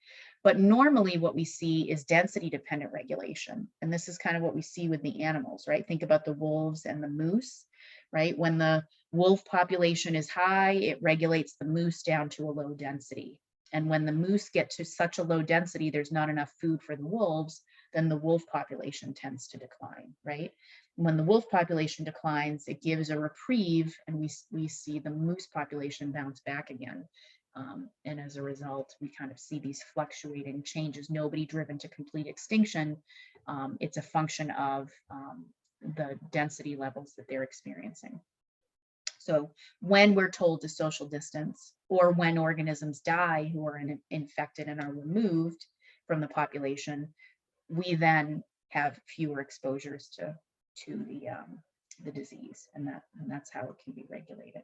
But normally what we see is density-dependent regulation. And this is kind of what we see with the animals, right? Think about the wolves and the moose, right? When the wolf population is high, it regulates the moose down to a low density. And when the moose get to such a low density, there's not enough food for the wolves, then the wolf population tends to decline, right? When the wolf population declines, it gives a reprieve, and we see the moose population bounce back again. And as a result, we kind of see these fluctuating changes, nobody driven to complete extinction. It's a function of the density levels that they're experiencing. So when we're told to social distance, or when organisms die who are infected and are removed from the population, we then have fewer exposures to the disease, and that's how it can be regulated.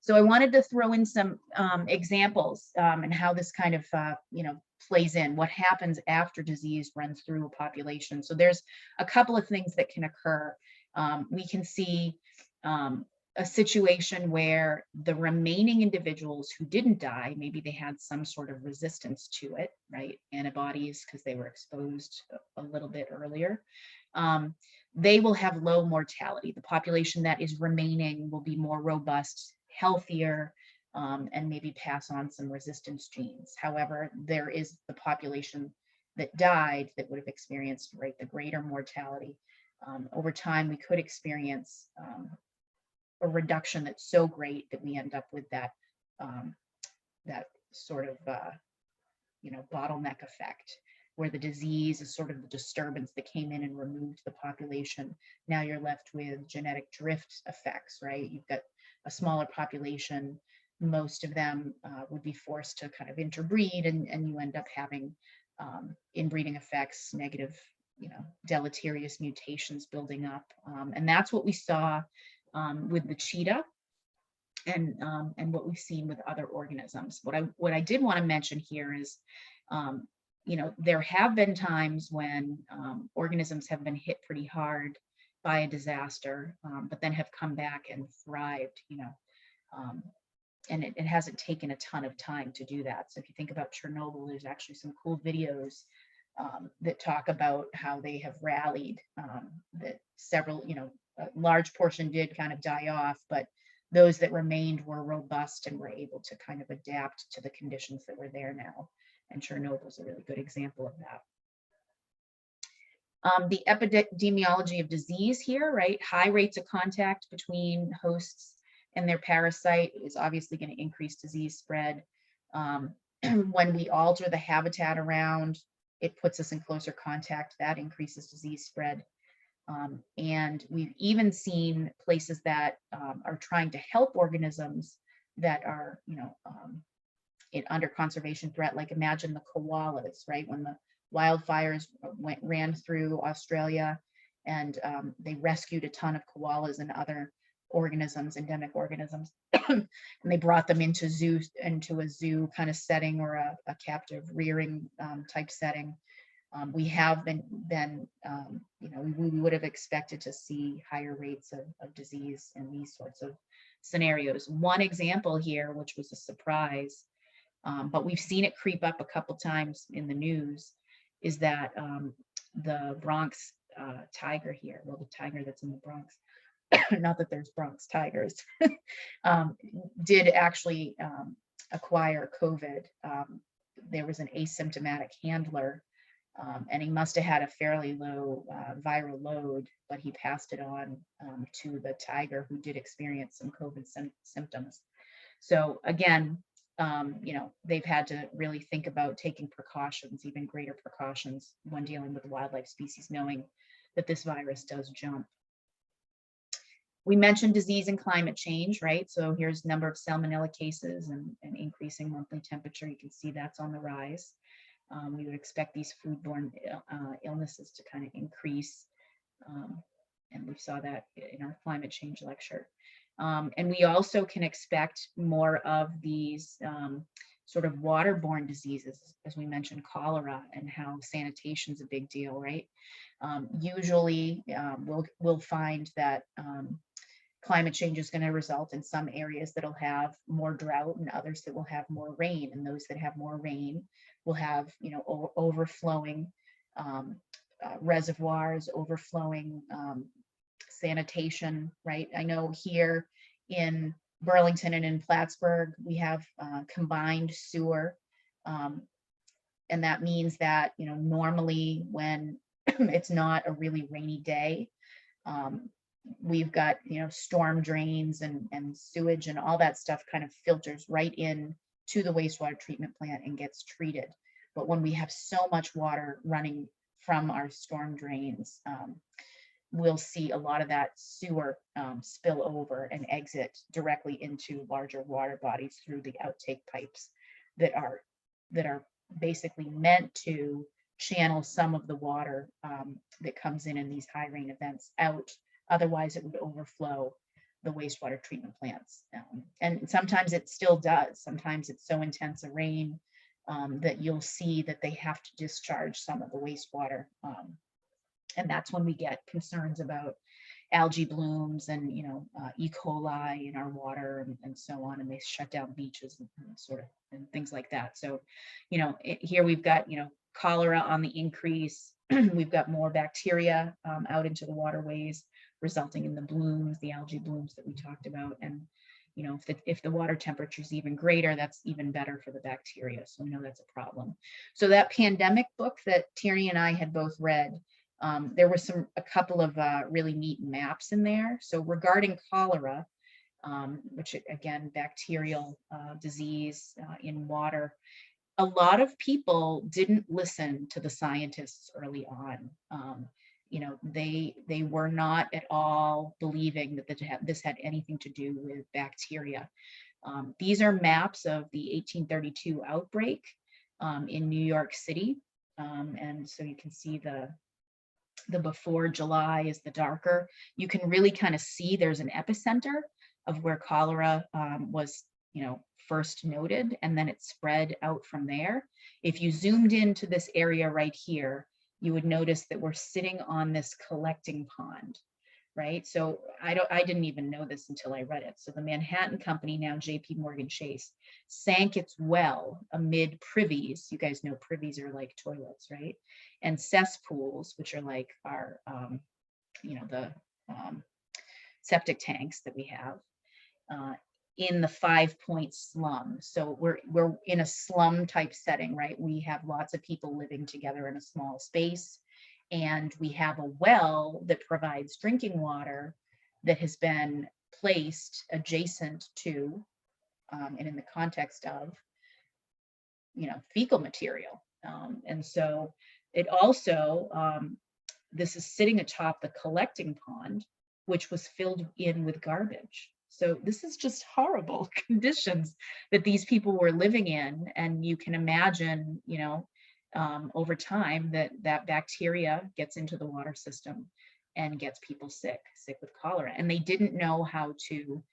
So I wanted to throw in some examples and how this kind of plays in, what happens after disease runs through a population. So there's a couple of things that can occur. We can see a situation where the remaining individuals who didn't die, maybe they had some sort of resistance to it, right? Antibodies, because they were exposed a little bit earlier. They will have low mortality. The population that is remaining will be more robust, healthier, and maybe pass on some resistance genes. However, there is the population that died that would have experienced, right, the greater mortality. Over time, we could experience a reduction that's so great that we end up with that sort of bottleneck effect, where the disease is sort of the disturbance that came in and removed the population. Now you're left with genetic drift effects, right? You've got a smaller population. Most of them would be forced to kind of interbreed, and you end up having inbreeding effects, negative, deleterious mutations building up. And that's what we saw with the cheetah, and what we've seen with other organisms. What I did want to mention here is, there have been times when organisms have been hit pretty hard by a disaster, but then have come back and thrived, and it hasn't taken a ton of time to do that. So if you think about Chernobyl, there's actually some cool videos that talk about how they have rallied, that several, a large portion did kind of die off, but those that remained were robust and were able to kind of adapt to the conditions that were there now. And Chernobyl is a really good example of that. The epidemiology of disease here, right? High rates of contact between hosts and their parasite is obviously going to increase disease spread. When we alter the habitat around, it puts us in closer contact, that increases disease spread. And we've even seen places that are trying to help organisms that are, under conservation threat. Like imagine the koalas, right? When the wildfires ran through Australia, and they rescued a ton of koalas and other organisms, endemic organisms, and they brought them into a zoo kind of setting, or a captive rearing type setting. We have been we would have expected to see higher rates of disease in these sorts of scenarios. One example here, which was a surprise, but we've seen it creep up a couple times in the news, is that the Bronx tiger here, well, the tiger that's in the Bronx, not that there's Bronx tigers, did actually acquire COVID. There was an asymptomatic handler, and he must have had a fairly low viral load, but he passed it on to the tiger, who did experience some COVID symptoms. So again, they've had to really think about taking precautions, even greater precautions, when dealing with wildlife species, knowing that this virus does jump. We mentioned disease and climate change, right? So here's number of salmonella cases and increasing monthly temperature. You can see that's on the rise. We would expect these foodborne illnesses to kind of increase. And we saw that in our climate change lecture. And we also can expect more of these sort of waterborne diseases, as we mentioned, cholera, and how sanitation is a big deal, right? Usually we'll find that climate change is going to result in some areas that'll have more drought and others that will have more rain. And those that have more rain will have, overflowing reservoirs, overflowing sanitation, right? I know here in Burlington and in Plattsburgh, we have combined sewer. And that means that, normally when it's not a really rainy day, we've got, storm drains and sewage and all that stuff kind of filters right in to the wastewater treatment plant and gets treated. But when we have so much water running from our storm drains, we'll see a lot of that sewer spill over and exit directly into larger water bodies through the outtake pipes that are basically meant to channel some of the water that comes in these high rain events out. Otherwise, it would overflow the wastewater treatment plants. And sometimes it still does. Sometimes it's so intense a rain that you'll see that they have to discharge some of the wastewater. And that's when we get concerns about algae blooms and, E. coli in our water and so on, and they shut down beaches and things like that. So, here we've got, cholera on the increase. We've got more bacteria out into the waterways, resulting in the blooms, the algae blooms that we talked about. And, if the water temperature is even greater, that's even better for the bacteria. So we know that's a problem. So that pandemic book that Tierney and I had both read, there were a couple of really neat maps in there. So regarding cholera, which again, bacterial disease in water, a lot of people didn't listen to the scientists early on. They were not at all believing that this had anything to do with bacteria. These are maps of the 1832 outbreak in New York City. And so you can see the before July is the darker. You can really kind of see there's an epicenter of where cholera was, first noted, and then it spread out from there. If you zoomed into this area right here, you would notice that we're sitting on this collecting pond, right? So I didn't even know this until I read it. So the Manhattan Company, now JP Morgan Chase, sank its well amid privies. You guys know privies are like toilets, right? And cesspools, which are like our, the septic tanks that we have, in the 5 Point slum. So we're in a slum type setting, right? We have lots of people living together in a small space, and we have a well that provides drinking water that has been placed adjacent to, and in the context of, fecal material. And so it also, this is sitting atop the collecting pond, which was filled in with garbage. So this is just horrible conditions that these people were living in. And you can imagine, over time that bacteria gets into the water system and gets people sick with cholera. And they didn't know how to,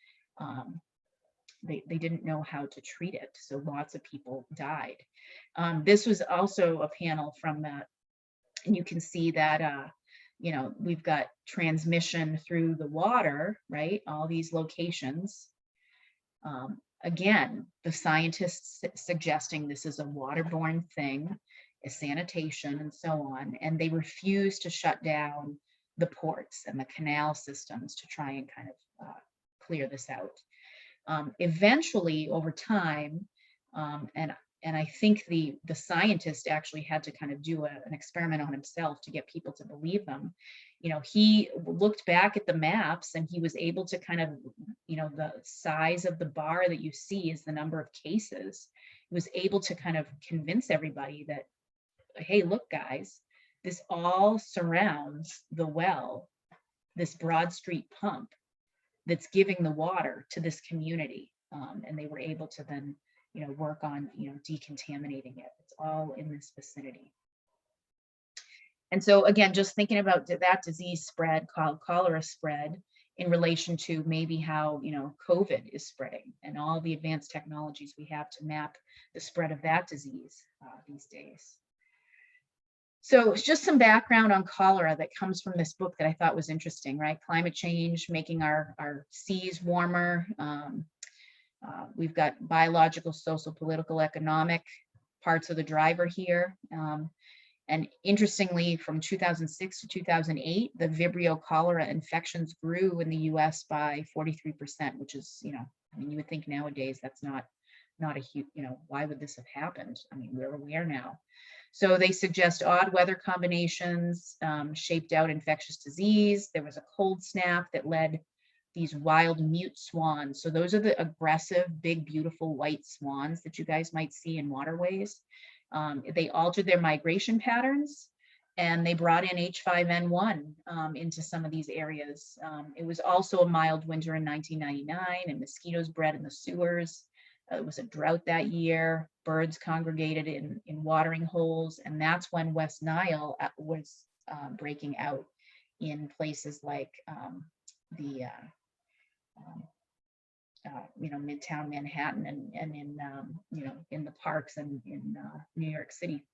they didn't know how to treat it. So lots of people died. This was also a panel from that And you can see that, you know, we've got transmission through the water, right? All these locations. Again, the scientists suggesting this is a waterborne thing, is sanitation and so on, and they refuse to shut down the ports and the canal systems to try and kind of clear this out. Eventually, over time, and I think the scientist actually had to kind of do an experiment on himself to get people to believe them. You know, he looked back at the maps and he was able to kind of, you know, the size of the bar that you see is the number of cases. He was able to kind of convince everybody that, hey, look, guys, this all surrounds the well, this Broad Street pump that's giving the water to this community. And they were able to then, you know, work on, you know, decontaminating it. It's all in this vicinity. And so again, just thinking about that disease spread, called cholera spread, in relation to maybe how, you know, COVID is spreading and all the advanced technologies we have to map the spread of that disease these days. So it's just some background on cholera that comes from this book that I thought was interesting, right? Climate change, making our seas warmer. We've got biological, social, political, economic parts of the driver here. And interestingly, from 2006 to 2008, the Vibrio cholera infections grew in the US by 43%, which is, you know, I mean, you would think nowadays that's not a huge, you know, why would this have happened? I mean, where we are now. So they suggest odd weather combinations shaped out infectious disease. There was a cold snap that led these wild mute swans. So those are the aggressive, big, beautiful white swans that you guys might see in waterways. They altered their migration patterns and they brought in H5N1 into some of these areas. It was also a mild winter in 1999 and mosquitoes bred in the sewers. It was a drought that year. Birds congregated in watering holes. And that's when West Nile was breaking out in places like you know, Midtown Manhattan and in, you know, in the parks and in New York City.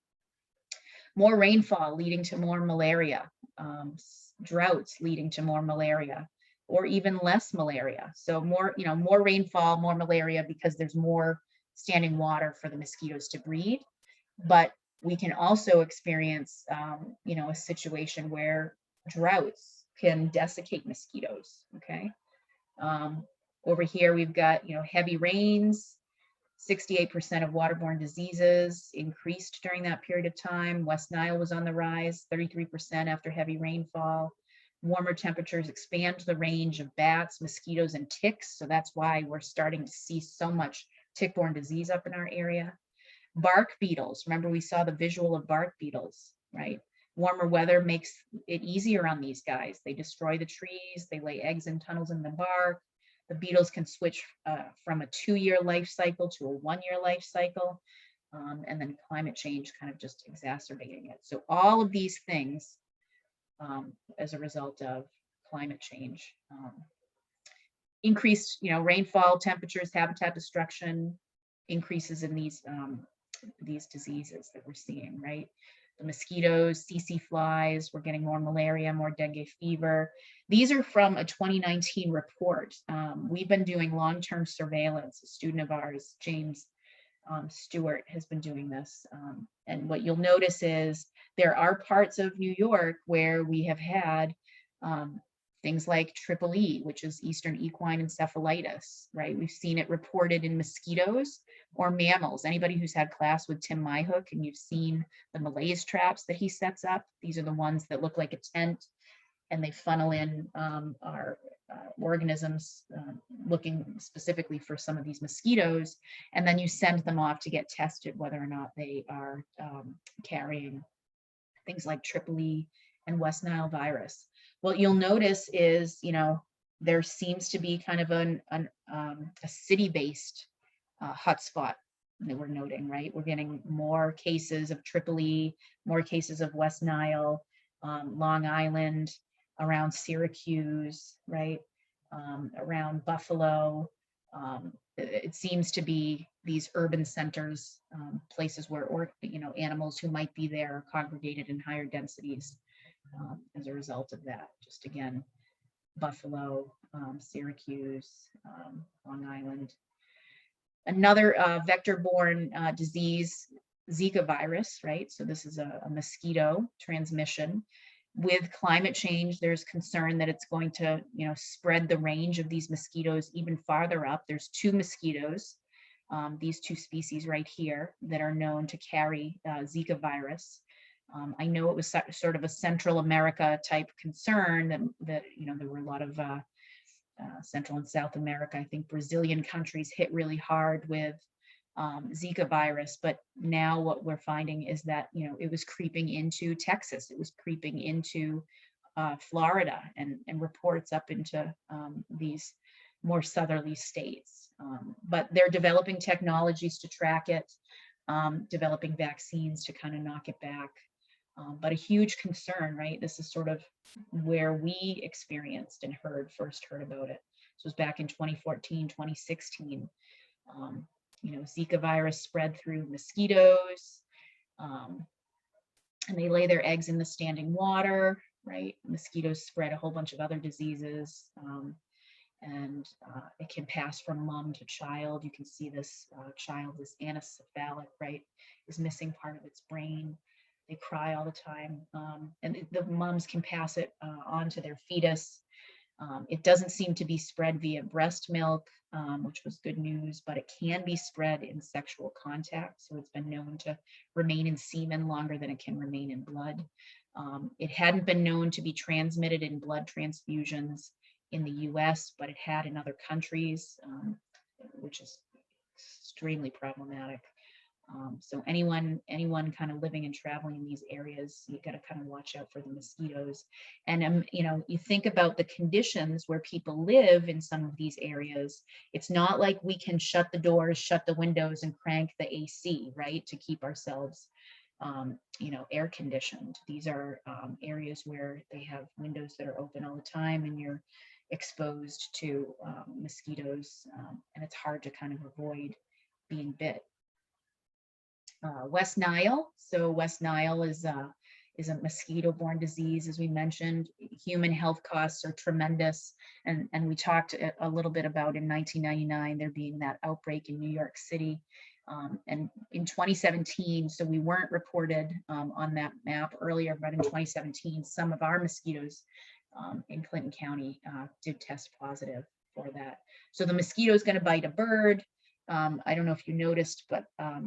More rainfall leading to more malaria, droughts leading to more malaria, or even less malaria. So more, you know, more rainfall, more malaria because there's more standing water for the mosquitoes to breed. But we can also experience, you know, a situation where droughts can desiccate mosquitoes, okay? Over here, we've got, you know, heavy rains, 68% of waterborne diseases increased during that period of time. West Nile was on the rise, 33% after heavy rainfall. Warmer temperatures expand the range of bats, mosquitoes, and ticks. So that's why we're starting to see so much tick-borne disease up in our area. Bark beetles, remember we saw the visual of bark beetles, right? Warmer weather makes it easier on these guys. They destroy the trees, they lay eggs in tunnels in the bark. The beetles can switch from a 2-year life cycle to a 1-year life cycle. And then climate change kind of just exacerbating it. So all of these things as a result of climate change. Increased, you know, rainfall, temperatures, habitat destruction, increases in these diseases that we're seeing, right? The mosquitoes, CC flies, we're getting more malaria, more dengue fever. These are from a 2019 report. We've been doing long-term surveillance. A student of ours, James Stewart, has been doing this. And what you'll notice is there are parts of New York where we have had things like Triple E, which is Eastern equine encephalitis, right? We've seen it reported in mosquitoes or mammals. Anybody who's had class with Tim Myhook and you've seen the malaise traps that he sets up, these are the ones that look like a tent and they funnel in our organisms looking specifically for some of these mosquitoes. And then you send them off to get tested whether or not they are carrying things like Triple E and West Nile virus. What you'll notice is, you know, there seems to be kind of a city-based hotspot that we're noting, right? We're getting more cases of Triple E, more cases of West Nile, Long Island, around Syracuse, right? Around Buffalo. It seems to be these urban centers, places where, animals who might be there are congregated in higher densities as a result of that. Just again, Buffalo, Syracuse, Long Island. Another vector-borne disease, Zika virus, right? So this is a mosquito transmission. With climate change, there's concern that it's going to, spread the range of these mosquitoes even farther up. There's two mosquitoes, these two species right here, that are known to carry Zika virus. I know it was sort of a Central America type concern that there were a lot of Central and South America. I think Brazilian countries hit really hard with Zika virus, but now what we're finding is that, it was creeping into Texas, it was creeping into Florida, and reports up into these more southerly states. But they're developing technologies to track it, developing vaccines to kind of knock it back. But a huge concern, right? This is sort of where we experienced and first heard about it. This was back in 2014, 2016. Zika virus spread through mosquitoes, and they lay their eggs in the standing water, right? Mosquitoes spread a whole bunch of other diseases, and it can pass from mom to child. You can see this child is anencephalic, right? Is missing part of its brain. They cry all the time, and the moms can pass it on to their fetus. It doesn't seem to be spread via breast milk, which was good news, but it can be spread in sexual contact. So it's been known to remain in semen longer than it can remain in blood. It hadn't been known to be transmitted in blood transfusions in the US, but it had in other countries, which is extremely problematic. So anyone kind of living and traveling in these areas, you got to kind of watch out for the mosquitoes. And, you think about the conditions where people live in some of these areas. It's not like we can shut the doors, shut the windows, and crank the AC, right, to keep ourselves, air conditioned. These are areas where they have windows that are open all the time, and you're exposed to mosquitoes, and it's hard to kind of avoid being bit. West Nile. So West Nile is a mosquito-borne disease, as we mentioned. Human health costs are tremendous, and we talked a little bit about in 1999 there being that outbreak in New York City, and in 2017. So we weren't reported on that map earlier, but in 2017, some of our mosquitoes in Clinton County did test positive for that. So the mosquito is going to bite a bird. I don't know if you noticed, but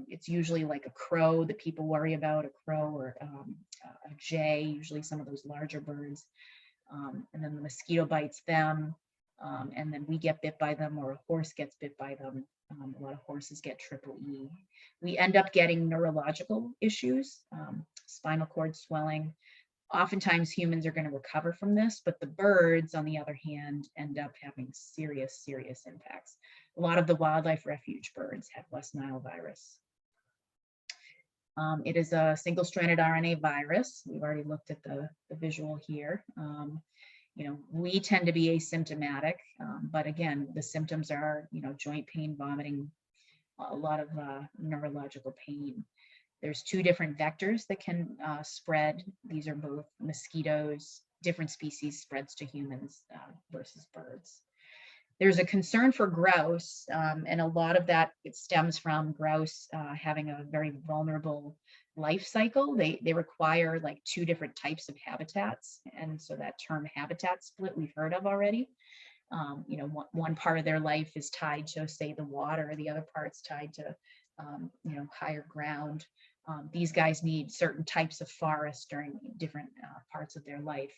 it's usually like a crow that people worry about, a crow or a jay, usually some of those larger birds. And then the mosquito bites them, and then we get bit by them, or a horse gets bit by them. A lot of horses get triple E. We end up getting neurological issues, spinal cord swelling. Oftentimes humans are going to recover from this, but the birds, on the other hand, end up having serious, serious impacts. A lot of the wildlife refuge birds have West Nile virus. It is a single-stranded RNA virus. We've already looked at the visual here. We tend to be asymptomatic, but again, the symptoms are, joint pain, vomiting, a lot of neurological pain. There's two different vectors that can spread. These are both mosquitoes, different species spreads to humans versus birds. There's a concern for grouse, and a lot of that, it stems from grouse having a very vulnerable life cycle. They require like two different types of habitats. And so that term habitat split we've heard of already. One part of their life is tied to, say, the water, the other part's tied to, higher ground. These guys need certain types of forest during different parts of their life.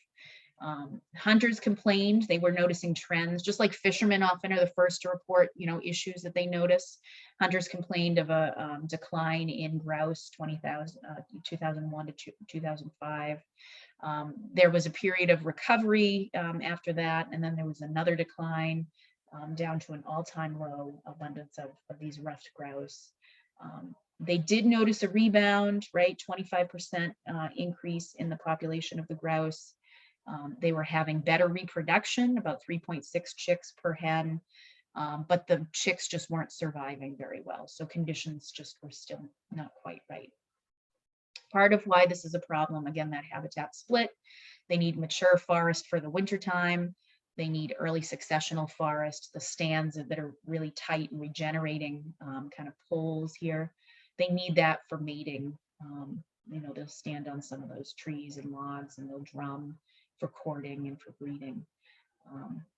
Hunters complained they were noticing trends, just like fishermen often are the first to report, issues that they notice. Hunters complained of a decline in grouse 2001 to 2005. There was a period of recovery after that, and then there was another decline down to an all-time low abundance of these ruffed grouse. They did notice a rebound, right? 25% increase in the population of the grouse. They were having better reproduction, about 3.6 chicks per hen. But the chicks just weren't surviving very well. So conditions just were still not quite right. Part of why this is a problem, again, that habitat split. They need mature forest for the wintertime. They need early successional forest, the stands that are really tight and regenerating kind of poles here. They need that for mating. They'll stand on some of those trees and logs and they'll drum for courting and for breeding.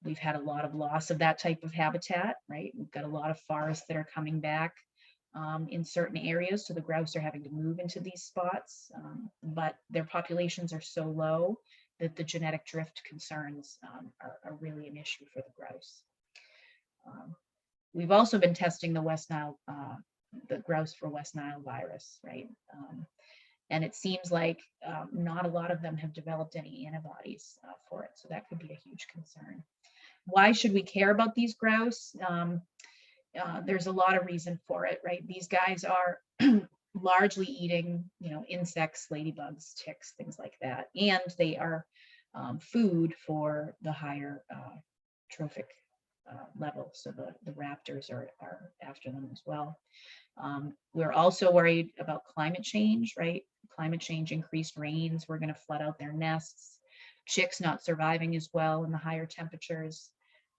We've had a lot of loss of that type of habitat, right? We've got a lot of forests that are coming back in certain areas. So the grouse are having to move into these spots, but their populations are so low that the genetic drift concerns are really an issue for the grouse. We've also been testing the West Nile, the grouse for West Nile virus, right? And it seems like not a lot of them have developed any antibodies for it. So that could be a huge concern. Why should we care about these grouse? There's a lot of reason for it, right? These guys are largely eating, insects, ladybugs, ticks, things like that. And they are food for the higher trophic level. So the raptors are after them as well. We're also worried about climate change, right? Climate change, increased rains, we're going to flood out their nests. Chicks not surviving as well in the higher temperatures.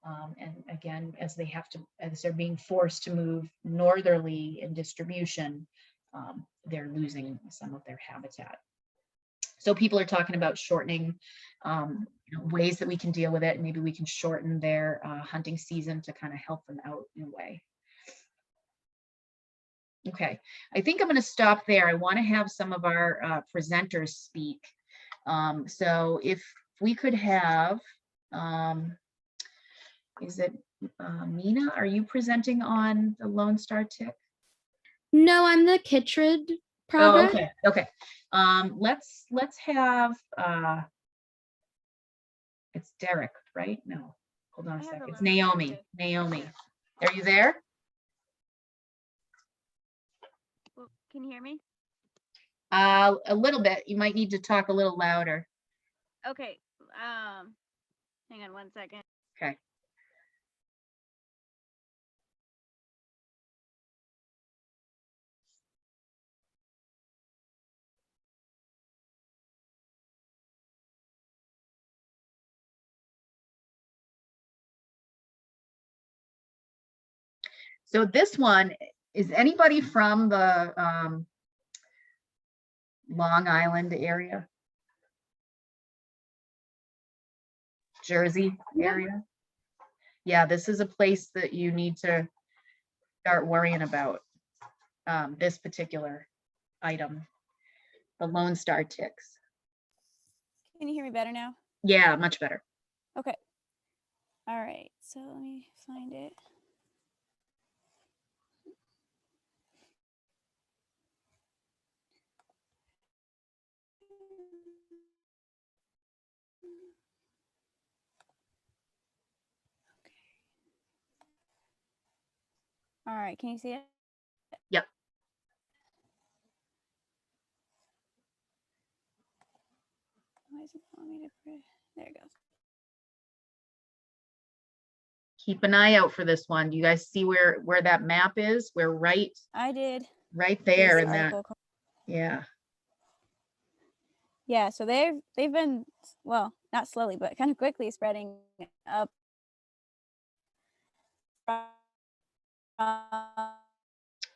And again, as they're being forced to move northerly in distribution, they're losing some of their habitat. So people are talking about shortening ways that we can deal with it. Maybe we can shorten their hunting season to kind of help them out in a way. Okay, I think I'm going to stop there. I want to have some of our presenters speak. So if we could have, is it Mina? Are you presenting on the Lone Star tick? No, I'm the Chytrid project. Oh, okay. Let's have it's Derek, right? No, hold on a second. It's Naomi. Naomi, are you there? Well, can you hear me? A little bit. You might need to talk a little louder. Okay. Hang on one second. Okay. So this one, is anybody from the Long Island area? Jersey area? Yeah, this is a place that you need to start worrying about, this particular item, the Lone Star ticks. Can you hear me better now? Yeah, much better. Okay. All right. So let me find it. All right. Can you see it? Yep. Why is it telling me to? There it goes. Keep an eye out for this one. Do you guys see where that map is? We're right I did. there This in that. article. Yeah. Yeah. So they've been, well, not slowly, but kind of quickly spreading up.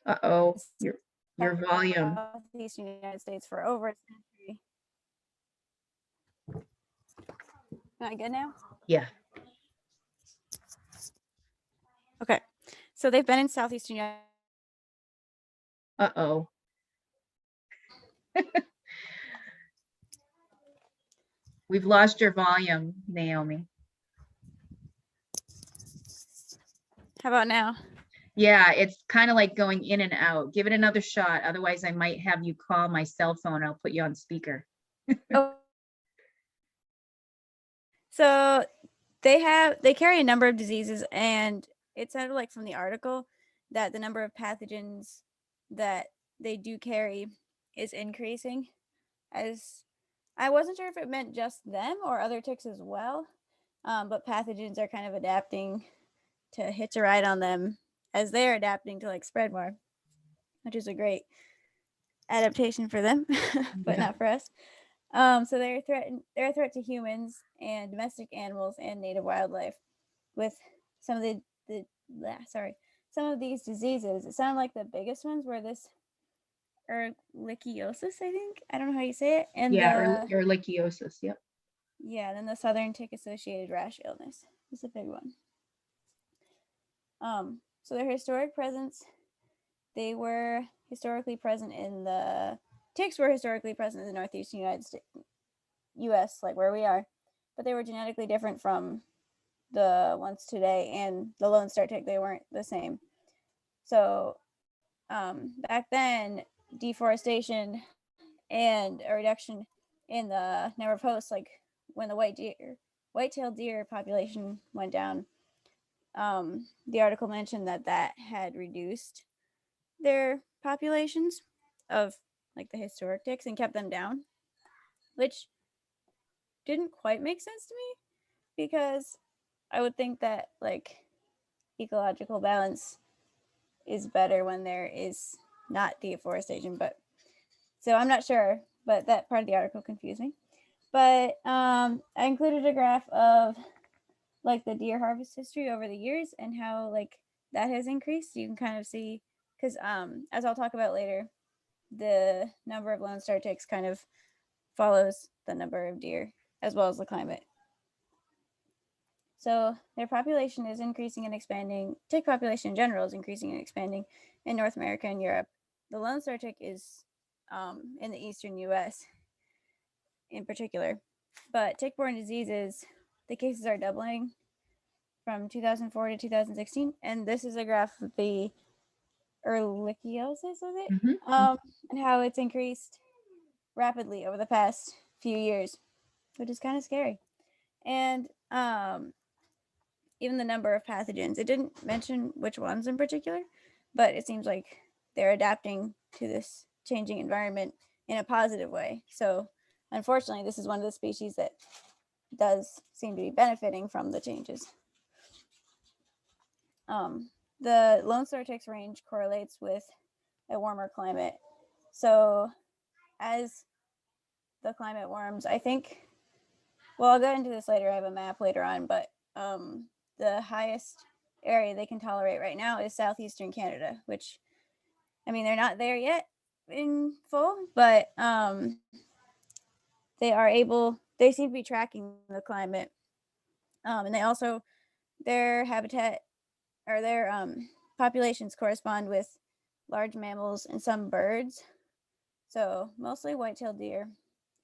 Uh-oh, your volume. Southeastern United States for over a century. Am I good now? Yeah. Okay. So they've been in Southeastern United. Uh-oh. We've lost your volume, Naomi. How about now? Yeah, it's kind of like going in and out. Give it another shot. Otherwise, I might have you call my cell phone. I'll put you on speaker. Oh. So they carry a number of diseases, and it sounded like from the article that the number of pathogens that they do carry is increasing. As I wasn't sure if it meant just them or other ticks as well, but pathogens are kind of adapting to hitch a ride on them as they're adapting to like spread more, which is a great adaptation for them, but Yeah. not for us. So they're a threat to humans and domestic animals and native wildlife. With some of some of these diseases, it sounded like the biggest ones were this ehrlichiosis, I think. I don't know how you say it. And Yeah, the or ehrlichiosis. Yep. then the southern tick associated rash illness is a big one. So their historic presence, they were historically present in the ticks were historically present in the northeastern United States, U.S., like where we are, but they were genetically different from the ones today, and the Lone Star tick, they weren't the same. So back then, deforestation and a reduction in the number of hosts, like when the white-tailed deer population went down, the article mentioned that had reduced their populations of like the historic ticks and kept them down, which didn't quite make sense to me because I would think that like ecological balance is better when there is not deforestation, but so I'm not sure, but that part of the article confused me. But I included a graph of like the deer harvest history over the years and how like that has increased. You can kind of see because as I'll talk about later, the number of Lone Star ticks kind of follows the number of deer as well as the climate. So their population is increasing and expanding. Tick population in general is increasing and expanding in North America and Europe. The Lone Star tick is in the eastern U.S. in particular. But tick-borne diseases, the cases are doubling from 2004 to 2016. And this is a graph of the ehrlichiosis, was it? Mhm. And how it's increased rapidly over the past few years, which is kind of scary. And even the number of pathogens. It didn't mention which ones in particular, but it seems like they're adapting to this changing environment in a positive way. So, unfortunately, this is one of the species that does seem to be benefiting from the changes. The Lone Star ticks range correlates with a warmer climate. So, as the climate warms, I think, well, I'll get into this later. I have a map later on, but the highest area they can tolerate right now is southeastern Canada, which, I mean, they're not there yet in full, but they seem to be tracking the climate. And they also, their habitat or their populations correspond with large mammals and some birds. So mostly white-tailed deer.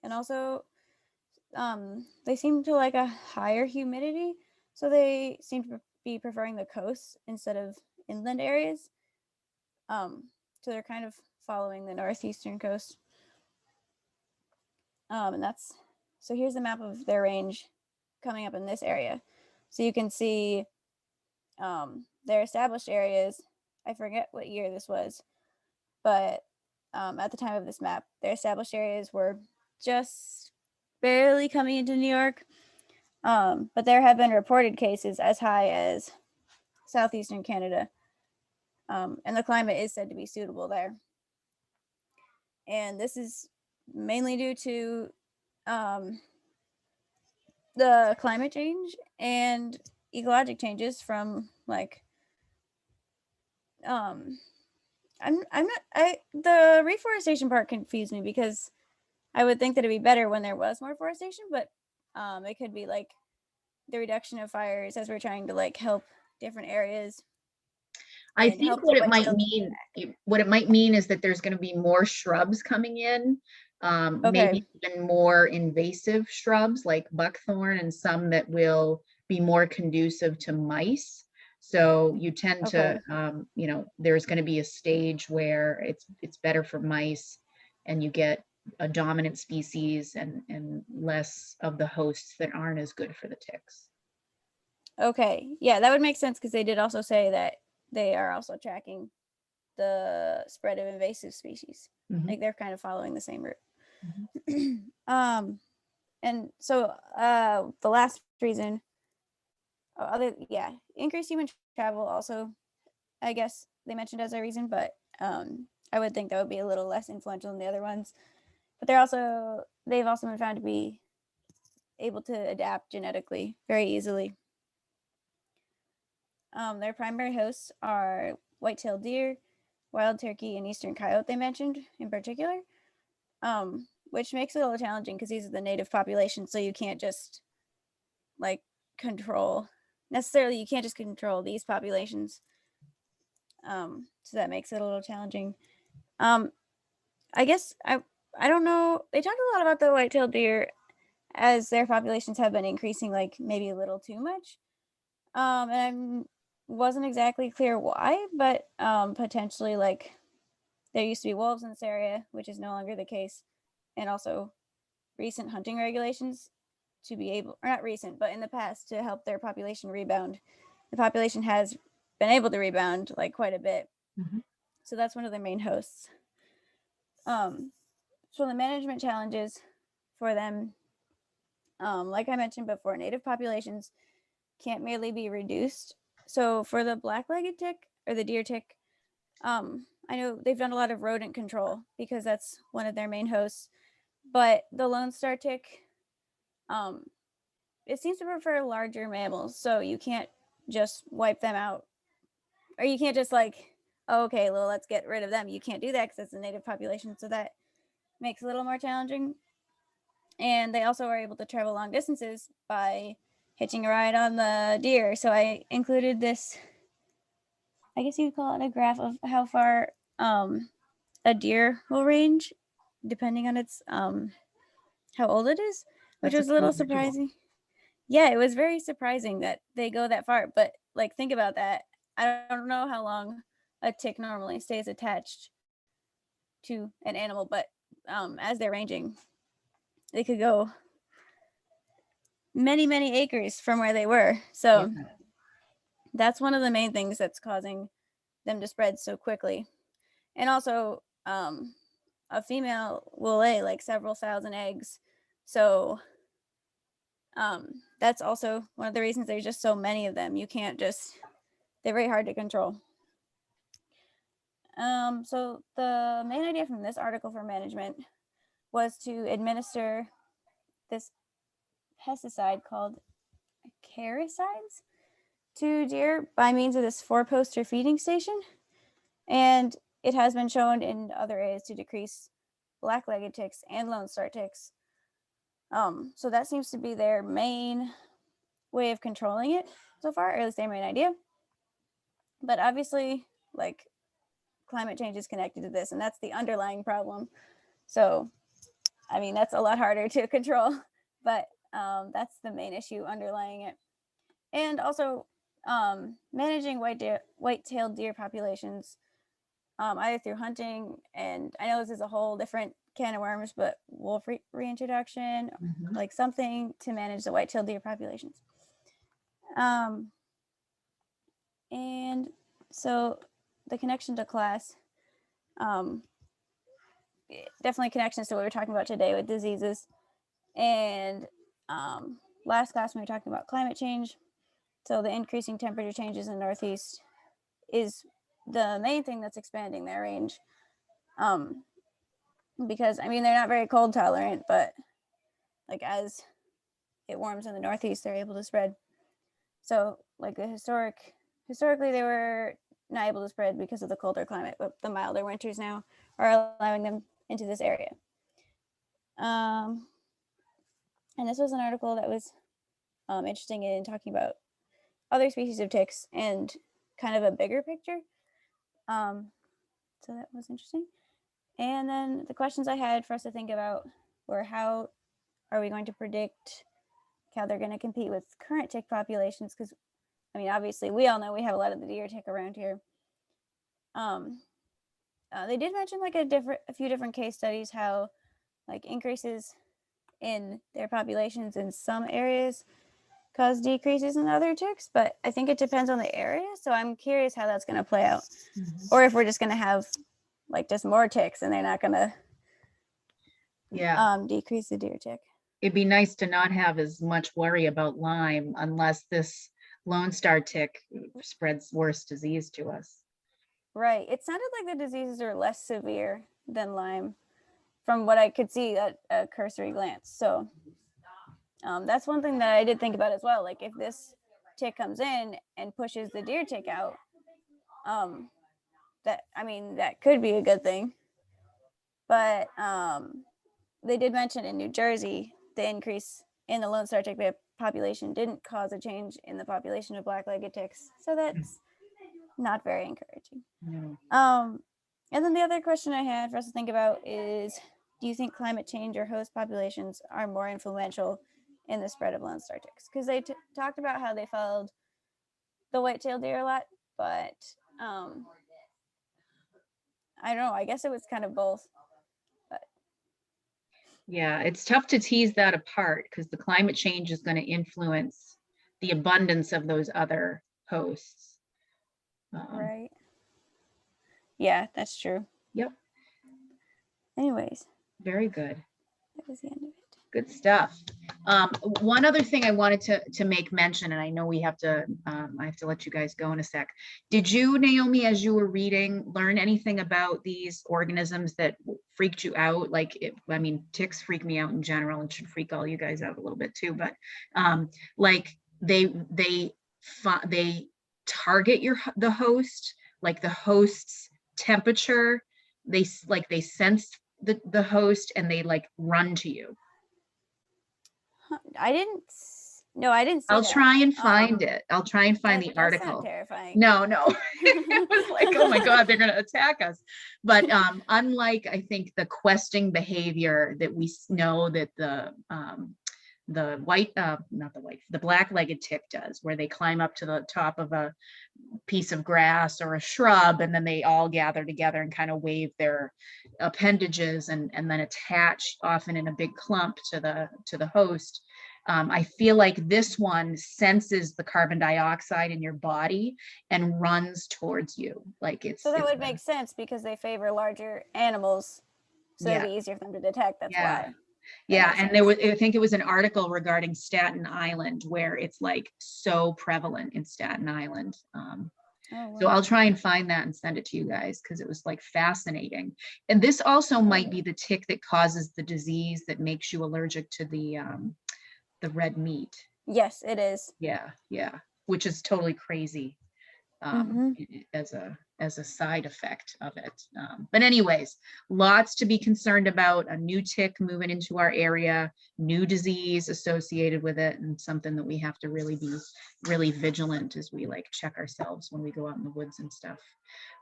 And also, they seem to like a higher humidity. So they seem to be preferring the coast instead of inland areas. So they're kind of following the northeastern coast. And that's, so here's the map of their range coming up in this area. So you can see their established areas. I forget what year this was, but at the time of this map, their established areas were just barely coming into New York. But there have been reported cases as high as southeastern Canada. And the climate is said to be suitable there. And this is mainly due to the climate change and ecologic changes from like the reforestation part confused me because I would think that it'd be better when there was more forestation, but it could be like the reduction of fires as we're trying to like help different areas. I and think help what the it might white-tailed mean, what it might mean is that there's going to be more shrubs coming in, maybe even more invasive shrubs like buckthorn and some that will be more conducive to mice. So you tend to, you know, there's going to be a stage where it's better for mice and you get a dominant species and less of the hosts that aren't as good for the ticks. Okay, yeah, that would make sense because they did also say that they are also tracking the spread of invasive species. Mhm. Like they're kind of following the same route. Mhm. And so the last reason, increased human travel also, I guess they mentioned as a reason, but I would think that would be a little less influential than the other ones. But they've also been found to be able to adapt genetically very easily. Their primary hosts are white-tailed deer, wild turkey, and eastern coyote they mentioned in particular, which makes it a little challenging because these are the native population, so you can't just like control these populations. So that makes it a little challenging. I guess I don't know. They talked a lot about the white-tailed deer as their populations have been increasing, like maybe a little too much. And I wasn't exactly clear why, but potentially like there used to be wolves in this area, which is no longer the case, and also recent hunting regulations to be able, or not recent, but in the past to help their population rebound. The population has been able to rebound like quite a bit. Mhm. So that's one of their main hosts. So the management challenges for them, like I mentioned before, native populations can't merely be reduced. So for the black-legged tick or the deer tick, I know they've done a lot of rodent control because that's one of their main hosts. But the Lone Star tick, it seems to prefer larger mammals, so you can't just wipe them out, or you can't just like, oh, okay, well, let's get rid of them. You can't do that because it's a native population, so that makes it a little more challenging. And they also are able to travel long distances by hitching a ride on the deer. So I included this, I guess you'd call it a graph of how far a deer will range depending on its how old it is, which That's was a little pretty visual. surprising. Yeah, it was very surprising that they go that far. But like, think about that. I don't know how long a tick normally stays attached to an animal, but as they're ranging, they could go many, many acres from where they were. So Yeah. that's one of the main things that's causing them to spread so quickly. And also, a female will lay like several thousand eggs. So that's also one of the reasons there's just so many of them. You can't just, they're very hard to control. So the main idea from this article for management was to administer this pesticide called acaricides to deer by means of this 4-poster feeding station. And it has been shown in other areas to decrease black-legged ticks and Lone Star ticks. So that seems to be their main way of controlling it so far, or at least their main idea. But obviously, like, climate change is connected to this, and that's the underlying problem. So, I mean, that's a lot harder to control, but that's the main issue underlying it. And also, managing white-tailed deer populations, either through hunting, and I know this is a whole different can of worms, but wolf reintroduction, Mhm. like something to manage the white-tailed deer populations. And so the connection to class, definitely connections to what we were talking about today with diseases. And last class when we were talking about climate change, so the increasing temperature changes in the Northeast is the main thing that's expanding their range. Because I mean, they're not very cold tolerant, but like as it warms in the Northeast, they're able to spread. So like historically they were not able to spread because of the colder climate, but the milder winters now are allowing them into this area. And this was an article that was interesting in talking about other species of ticks and kind of a bigger picture. So that was interesting. And then the questions I had for us to think about were, how are we going to predict how they're going to compete with current tick populations? Because I mean, obviously, we all know we have a lot of the deer tick around here. They did mention like a few different case studies how like increases in their populations in some areas cause decreases in other ticks, but I think it depends on the area. So I'm curious how that's going to play out, or if we're just going to have like just more ticks and they're not going to decrease the deer tick. It'd be nice to not have as much worry about Lyme unless this Lone Star tick spreads worse disease to us. Right. It sounded like the diseases are less severe than Lyme from what I could see at a cursory glance. So that's one thing that I did think about as well. Like if this tick comes in and pushes the deer tick out, that could be a good thing. But they did mention in New Jersey, the increase in the Lone Star tick population didn't cause a change in the population of black-legged ticks. So that's not very encouraging. No. And then the other question I had for us to think about is, do you think climate change or host populations are more influential in the spread of Lone Star ticks? Because they talked about how they followed the white-tailed deer a lot, but I don't know. I guess it was kind of both. Yeah, it's tough to tease that apart because the climate change is going to influence the abundance of those other hosts. Right. Yeah, that's true. Yep. Anyways, Very good. that was the end of it. Good stuff. One other thing I wanted to make mention, and I know we have to, I have to let you guys go in a sec. Did you, Naomi, as you were reading, learn anything about these organisms that freaked you out? Like, I mean, ticks freak me out in general and should freak all you guys out a little bit too, but like they target the host, like the host's temperature, they sense the host and they like run to you. I didn't see I'll that. try and find it. I'll try and find That the does sound article. terrifying. No, it was like, oh my God, they're gonna attack us. But unlike, I think, the questing behavior that we know that the black-legged tick does, where they climb up to the top of a piece of grass or a shrub, and then they all gather together and kind of wave their appendages and then attach, often in a big clump, to the host. I feel like this one senses the carbon dioxide in your body and runs towards you. Like So that would make sense because they favor larger animals, so it'd be easier for them to detect. That's why. Yeah, and there was, I think it was an article regarding Staten Island where it's like so prevalent in Staten Island. So I'll try and find that and send it to you guys because it was like fascinating. And this also might be the tick that causes the disease that makes you allergic to the red meat. Yes, it is. Yeah, which is totally crazy as a side effect of it. But anyways, lots to be concerned about. A new tick moving into our area, new disease associated with it, and something that we have to really be really vigilant as we like check ourselves when we go out in the woods and stuff.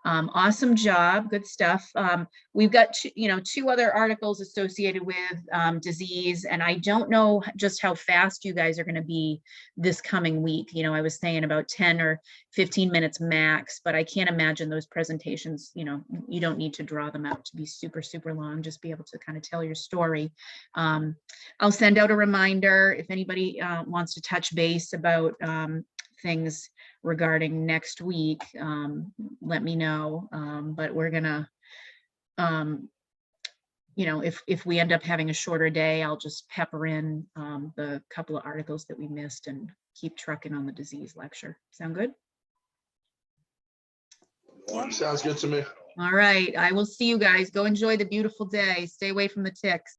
Awesome job, good stuff. We've got two other articles associated with disease, and I don't know just how fast you guys are going to be this coming week. I was saying about 10 or 15 minutes max, but I can't imagine those presentations, you don't need to draw them out to be super, super long, just be able to kind of tell your story. I'll send out a reminder if anybody wants to touch base about things regarding next week, let me know. But we're gonna, if we end up having a shorter day, I'll just pepper in the couple of articles that we missed and keep trucking on the disease lecture. Sound good? Sounds good to me. All right, I will see you guys. Go enjoy the beautiful day. Stay away from the ticks.